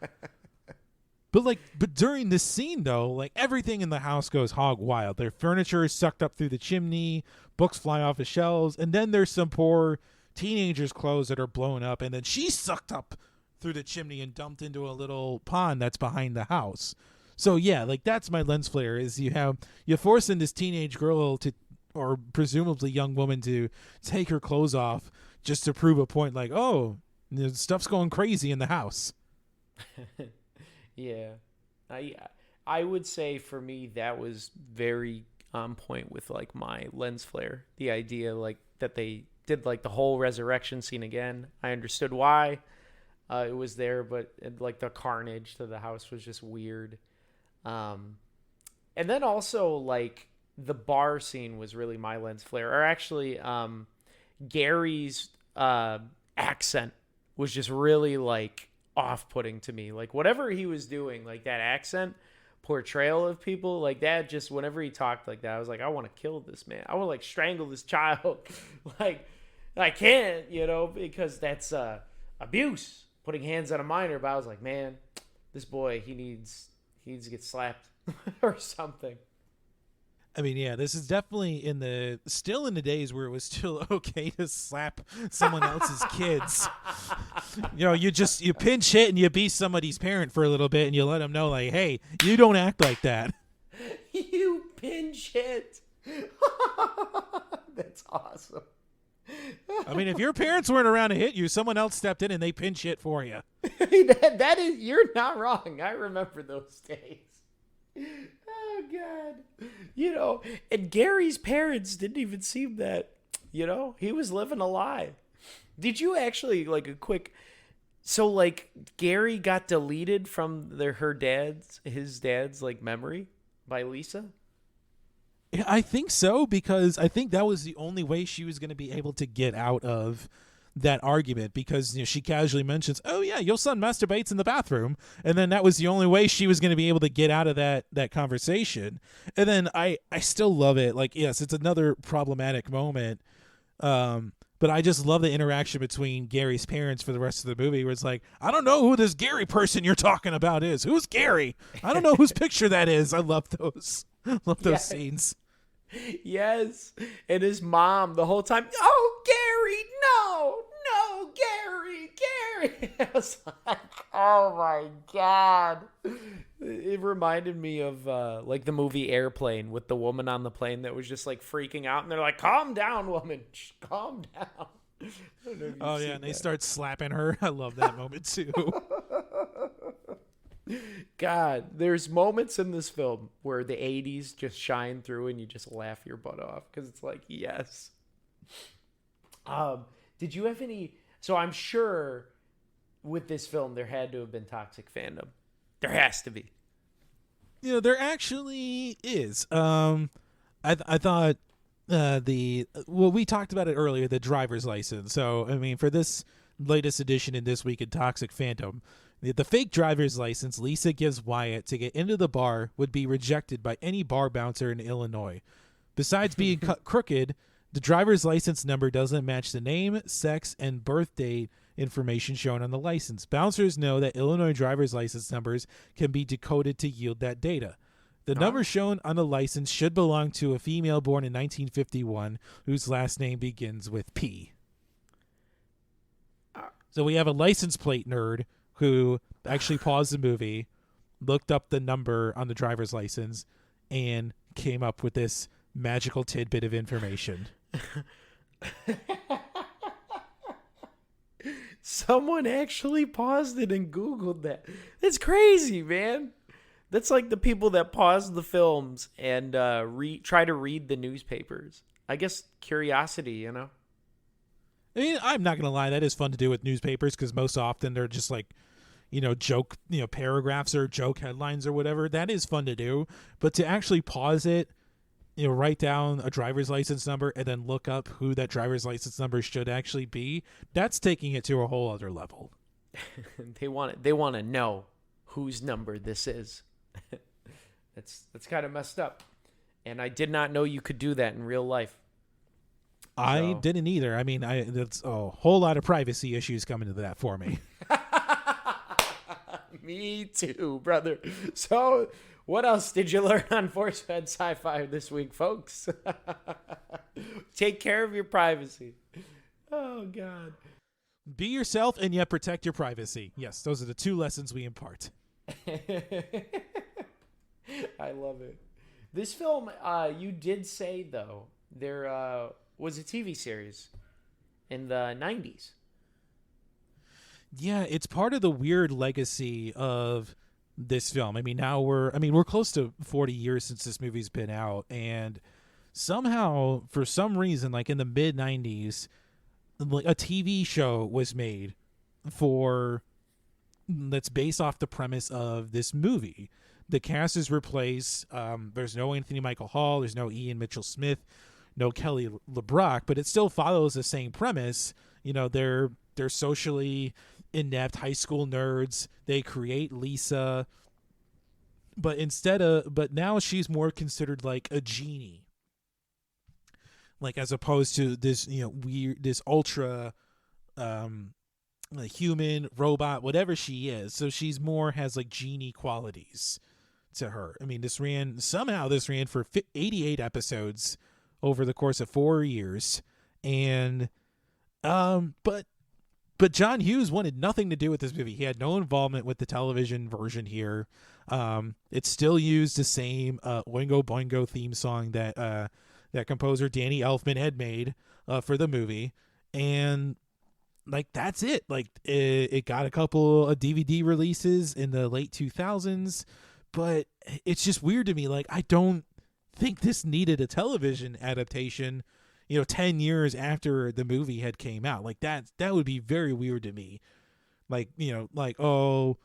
But during this scene though, like everything in the house goes hog wild. Their furniture is sucked up through the chimney, books fly off the shelves, and then there's some poor teenager's clothes that are blown up, and then she's sucked up through the chimney and dumped into a little pond that's behind the house. So yeah, like that's my lens flare is you're forcing this teenage girl to, or presumably young woman, to take her clothes off just to prove a point, like, oh, stuff's going crazy in the house. Yeah, I would say for me that was very on point with like my lens flare. The idea like that they did like the whole resurrection scene again. I understood why it was there, but like the carnage to the house was just weird. And then also like the bar scene was really my lens flare. Or actually, Gary's accent was just really like off-putting to me. Like whatever he was doing, like that accent portrayal of people like that, just whenever he talked like that, I was like, I want to kill this man. I want to like strangle this child. Like I can't, because that's abuse, putting hands on a minor. But I was like, man, this boy, he needs to get slapped or something. I mean, yeah, this is definitely still in the days where it was still okay to slap someone else's kids. You pinch hit and you be somebody's parent for a little bit, and you let them know, like, hey, you don't act like that. You pinch hit. That's awesome. I mean, if your parents weren't around to hit you, someone else stepped in and they pinch hit for you. that is, you're not wrong. I remember those days. Oh God. And Gary's parents didn't even seem that, he was living a lie. Did you actually, like a quick So like Gary got deleted from his dad's like memory by Lisa. Yeah, I think so, because I think that was the only way she was going to be able to get out of that argument, because she casually mentions, "Oh yeah, your son masturbates in the bathroom," and then that was the only way she was going to be able to get out of that conversation. And then I still love it. Like, yes, it's another problematic moment, but I just love the interaction between Gary's parents for the rest of the movie, where it's like, I don't know who this Gary person you're talking about is. Who's Gary? I don't know whose picture that is. I love those. Love those Yeah. scenes. Yes. And his mom the whole time, "Oh, Gary, no, Gary. I was like, oh my God. It reminded me of like the movie Airplane, with the woman on the plane that was just like freaking out. And they're like, "Calm down, woman. Shh, calm down." I don't know if you've Oh yeah, seen and they that. start slapping her. I love that moment too. God, there's moments in this film where the 80s just shine through and you just laugh your butt off, because it's like, yes. Did you have any? So I'm sure with this film there had to have been toxic fandom. There has to be. There actually is. I thought we talked about it earlier, the driver's license. So I mean, for this latest edition in This Week in Toxic Fandom, the fake driver's license Lisa gives Wyatt to get into the bar would be rejected by any bar bouncer in Illinois. Besides being crooked, the driver's license number doesn't match the name, sex, and birth date information shown on the license. Bouncers know that Illinois driver's license numbers can be decoded to yield that data. The number shown on the license should belong to a female born in 1951 whose last name begins with P. So we have a license plate nerd who actually paused the movie, looked up the number on the driver's license, and came up with this magical tidbit of information. Someone actually paused it and Googled that. That's crazy, man. That's like the people that pause the films and try to read the newspapers. I guess curiosity. I mean, I'm not going to lie, that is fun to do with newspapers, because most often they're just like, joke, paragraphs or joke headlines or whatever. That is fun to do. But to actually pause it, write down a driver's license number and then look up who that driver's license number should actually be, that's taking it to a whole other level. They want to know whose number this is. That's kind of messed up. And I did not know you could do that in real life. I didn't either. I mean, that's a whole lot of privacy issues coming into that for me. Me too, brother. So, what else did you learn on Force-Fed Sci-Fi this week, folks? Take care of your privacy. Oh, God. Be yourself and yet protect your privacy. Yes, those are the two lessons we impart. I love it. This film, you did say, though, there was a TV series in the 90s. Yeah, it's part of the weird legacy of this film. I mean, we're close to 40 years since this movie's been out, and somehow, for some reason, like in the mid 90s, like a TV show was made that's based off the premise of this movie. The cast is replaced. There's no Anthony Michael Hall. There's no Ian Mitchell Smith. No Kelly LeBrock, but it still follows the same premise. They're socially inept high school nerds. They create Lisa, but now she's more considered like a genie, like as opposed to this weird, this ultra human robot, whatever she is. So she's more has like genie qualities to her. I mean, this ran for 88 episodes over the course of 4 years, and but John Hughes wanted nothing to do with this movie. He had no involvement with the television version here. It still used the same Oingo Boingo theme song that composer Danny Elfman had made for the movie, and like that's it. Like it got a couple of DVD releases in the late 2000s, but it's just weird to me. Like, I don't think this needed a television adaptation 10 years after the movie had came out. Like that would be very weird to me. like like um,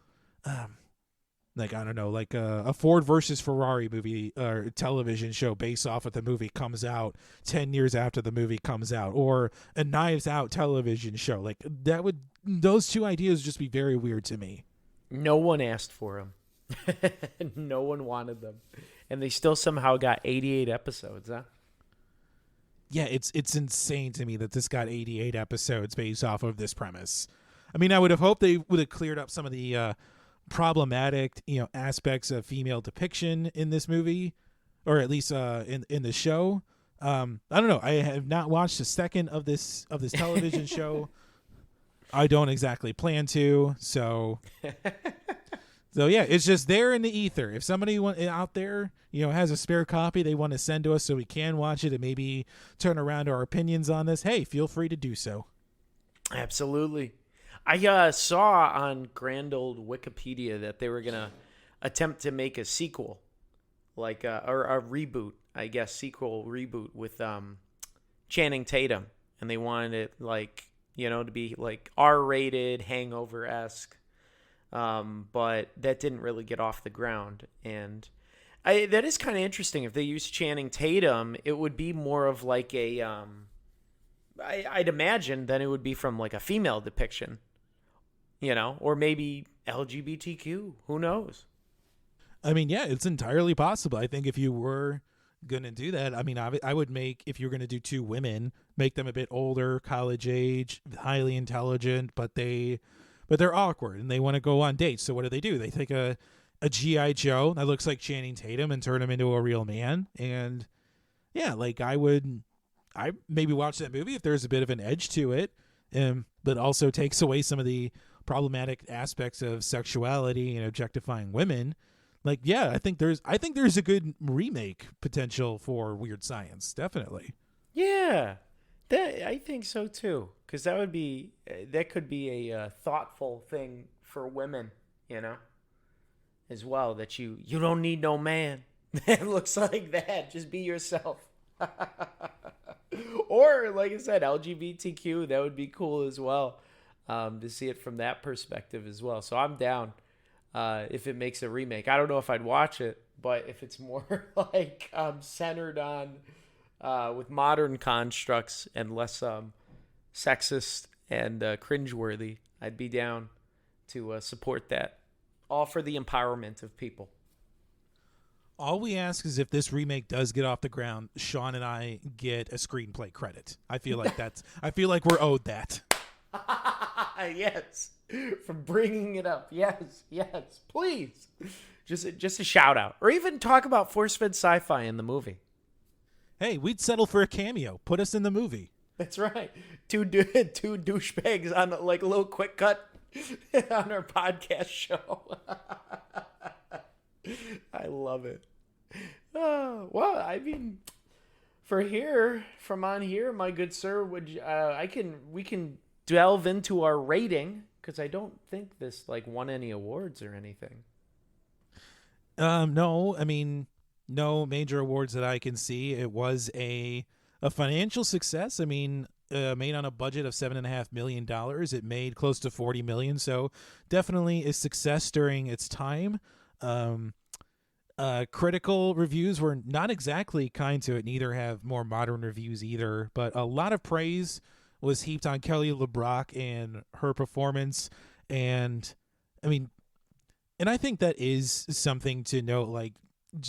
like I don't know, like a Ford versus Ferrari movie or television show based off of the movie comes out 10 years after the movie comes out, or a Knives Out television show. Like that would those two ideas just be very weird to me. No one asked for them. No one wanted them, and they still somehow got 88 episodes. Huh? Yeah, it's insane to me that this got 88 episodes based off of this premise. I mean, I would have hoped they would have cleared up some of the problematic, aspects of female depiction in this movie, or at least in the show. I don't know. I have not watched a second of this television show. I don't exactly plan to. So yeah, it's just there in the ether. If somebody out there, has a spare copy they want to send to us so we can watch it and maybe turn around our opinions on this, hey, feel free to do so. Absolutely. I saw on grand old Wikipedia that they were gonna attempt to make a sequel, like or a reboot, I guess, sequel reboot with Channing Tatum, and they wanted it like to be like R-rated, Hangover-esque. But that didn't really get off the ground, and that is kind of interesting. If they use Channing Tatum, it would be more of like a I'd imagine then it would be from like a female depiction, or maybe LGBTQ. Who knows? I mean, yeah, it's entirely possible. I think if you were gonna do that, I mean, I would make, if you're gonna do two women, make them a bit older, college age, highly intelligent, but they're awkward and they want to go on dates. So what do? They take a G.I. Joe that looks like Channing Tatum and turn him into a real man. And yeah, like I maybe watch that movie if there's a bit of an edge to it, but also takes away some of the problematic aspects of sexuality and objectifying women. Like, yeah, I think there's a good remake potential for Weird Science. Definitely. Yeah, I think so too. Because that could be a thoughtful thing for women, as well. That you don't need no man that looks like that. Just be yourself. Or like I said, LGBTQ. That would be cool as well. To see it from that perspective as well. So I'm down if it makes a remake. I don't know if I'd watch it, but if it's more like centered on with modern constructs and less sexist and cringeworthy, I'd be down to support that. All for the empowerment of people. All we ask is if this remake does get off the ground, Sean and I get a screenplay credit. I feel like we're owed that. Yes, for bringing it up. Yes, please. Just a shout out, or even talk about force-fed sci-fi in the movie. Hey, we'd settle for a cameo. Put us in the movie. That's right. Two douchebags on like a little quick cut on our podcast show. I love it. Well, I mean, from on here, my good sir, we can delve into our rating, because I don't think this like won any awards or anything. No, I mean, no major awards that I can see. It was a financial success. I mean, made on a budget of $7.5 million. It made close to 40 million. So definitely a success during its time. Critical reviews were not exactly kind to it. Neither have more modern reviews either, but a lot of praise was heaped on Kelly LeBrock and her performance. And I mean, and I think that is something to note. Like,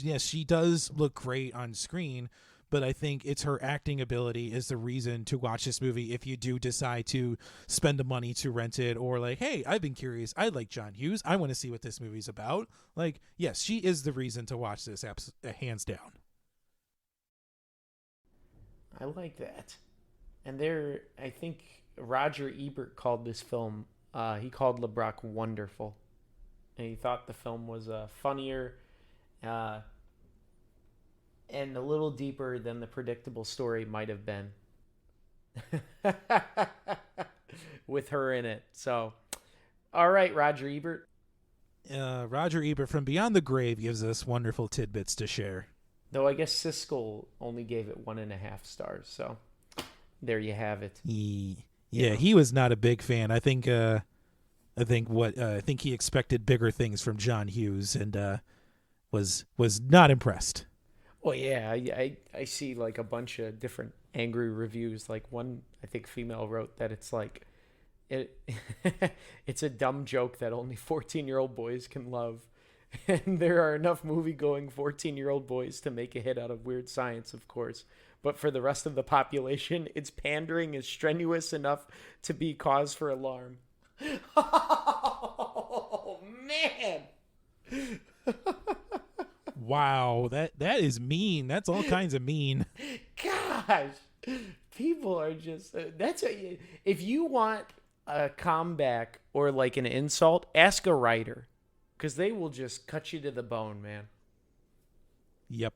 yes, she does look great on screen, but I think it's her acting ability is the reason to watch this movie if you do decide to spend the money to rent it, or like, hey, I've been curious. I like John Hughes. I want to see what this movie's about. Like, yes, she is the reason to watch this, hands down. I like that. And I think Roger Ebert called this film, he called LeBrock wonderful. And he thought the film was funnier and a little deeper than the predictable story might have been. With her in it. So, all right, Roger Ebert. Roger Ebert from Beyond the Grave gives us wonderful tidbits to share. Though I guess Siskel only gave it 1.5 stars. So there you have it. Yeah, he was not a big fan. I think I think he expected bigger things from John Hughes, and was not impressed. Well, yeah, I see like a bunch of different angry reviews. Like one, I think female wrote that it's like it it's a dumb joke that only 14-year-old boys can love. And there are enough movie-going 14-year-old boys to make a hit out of Weird Science, of course. But for the rest of the population, its pandering is strenuous enough to be cause for alarm. Oh, man. Wow, that is mean. That's all kinds of mean. Gosh. People are just if you want a comeback or like an insult, ask a writer, because they will just cut you to the bone, man. Yep.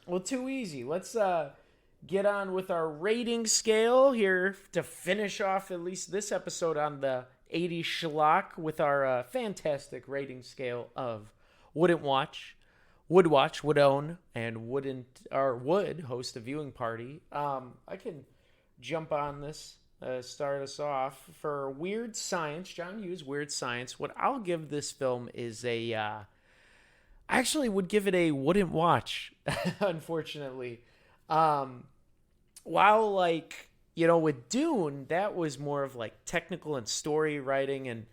Well, too easy. Let's get on with our rating scale here to finish off at least this episode on the 80s schlock with our fantastic rating scale of wouldn't watch, would watch, would own, and wouldn't or would host a viewing party. I can jump on this, start us off for Weird Science. John Hughes, Weird Science. What I'll give this film is I actually would give it a wouldn't watch, unfortunately. While like, with Dune, that was more of like technical and story writing, and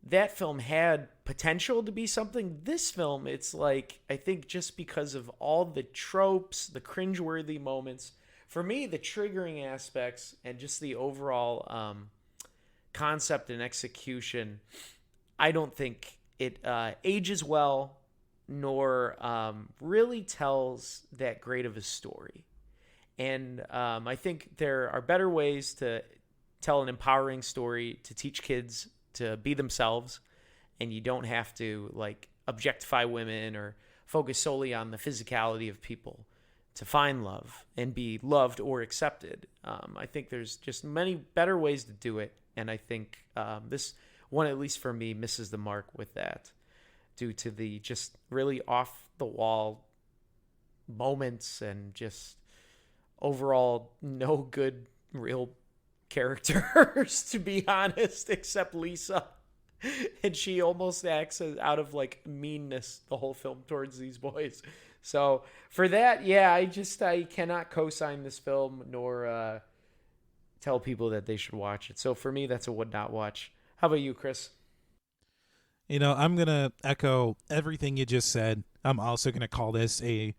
that film had potential to be something. This film, it's like, I think just because of all the tropes, the cringeworthy moments, for me, the triggering aspects and just the overall concept and execution, I don't think it ages well, nor really tells that great of a story. And I think there are better ways to tell an empowering story, to teach kids to be themselves, and you don't have to like objectify women or focus solely on the physicality of people to find love and be loved or accepted. I think there's just many better ways to do it, and I think this one, at least for me, misses the mark with that due to the just really off the wall moments and just overall no good real characters, to be honest, except Lisa. And she almost acts as out of like meanness the whole film towards these boys. So for that, yeah, I cannot co-sign this film nor tell people that they should watch it. So for me, that's a would not watch. How about you, Chris? I'm going to echo everything you just said. I'm also going to call this a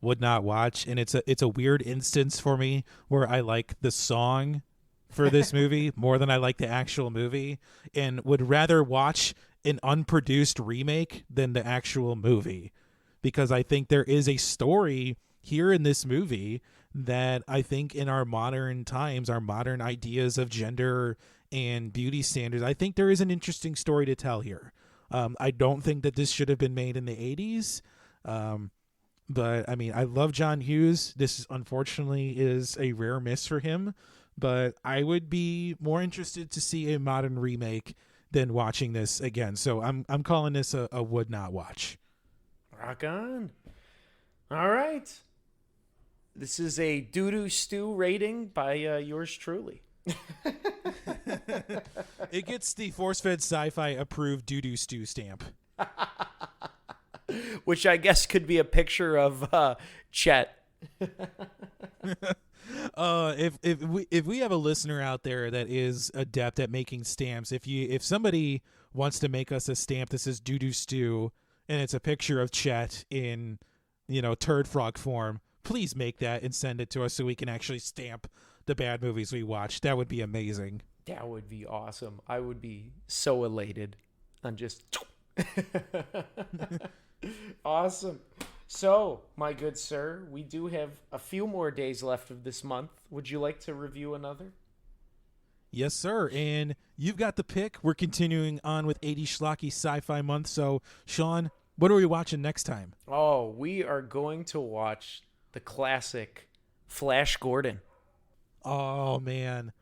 would not watch, and it's a weird instance for me where I like the song for this movie more than I like the actual movie, and would rather watch an unproduced remake than the actual movie, because I think there is a story here in this movie that I think in our modern times, our modern ideas of gender and beauty standards, I think there is an interesting story to tell here. I don't think that this should have been made in the 80s. But I mean, I love John Hughes. This unfortunately is a rare miss for him, but I would be more interested to see a modern remake than watching this again. So I'm calling this a would not watch. Rock on. All right. This is a doo-doo stew rating by yours truly. It gets the force-fed sci-fi approved doo-doo stew stamp. Which I guess could be a picture of Chet. If we have a listener out there that is adept at making stamps, if somebody wants to make us a stamp that says doo doo stew and it's a picture of Chet in turd frog form, please make that and send it to us so we can actually stamp the bad movies we watch. That would be amazing. That would be awesome. I would be so elated. I'm just awesome. So, my good sir, we do have a few more days left of this month. Would you like to review another? Yes, sir. And you've got the pick. We're continuing on with 80 Schlocky Sci-Fi Month. So, Sean, what are we watching next time? Oh, we are going to watch the classic Flash Gordon. Oh, man.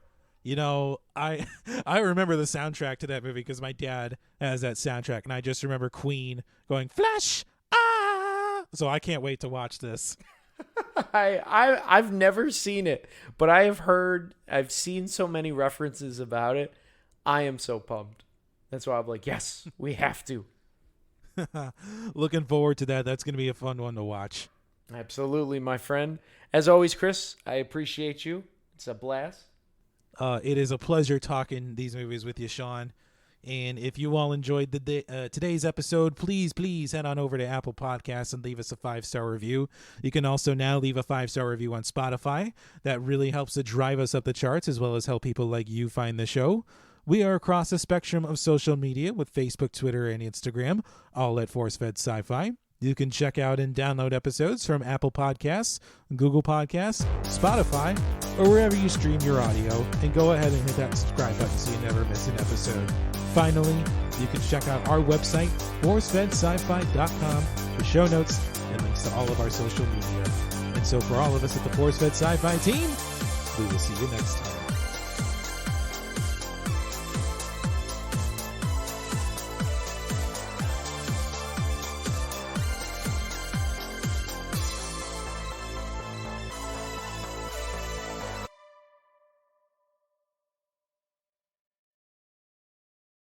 I remember the soundtrack to that movie because my dad has that soundtrack, and I just remember Queen going, Flash! Ah! So I can't wait to watch this. I've never seen it, but I've seen so many references about it. I am so pumped. That's why I'm like, yes, we have to. Looking forward to that. That's going to be a fun one to watch. Absolutely, my friend. As always, Chris, I appreciate you. It's a blast. It is a pleasure talking these movies with you, Sean. And if you all enjoyed today's episode, please head on over to Apple Podcasts and leave us a 5-star review. You can also now leave a 5-star review on Spotify. That really helps to drive us up the charts, as well as help people like you find the show. We are across the spectrum of social media with Facebook, Twitter, and Instagram, all at ForceFed Sci-Fi. You can check out and download episodes from Apple Podcasts, Google Podcasts, Spotify, or wherever you stream your audio, and go ahead and hit that subscribe button so you never miss an episode. Finally, you can check out our website, forcefedsci-fi.com, for show notes and links to all of our social media. And so for all of us at the ForceFed Sci-Fi team, we will see you next time.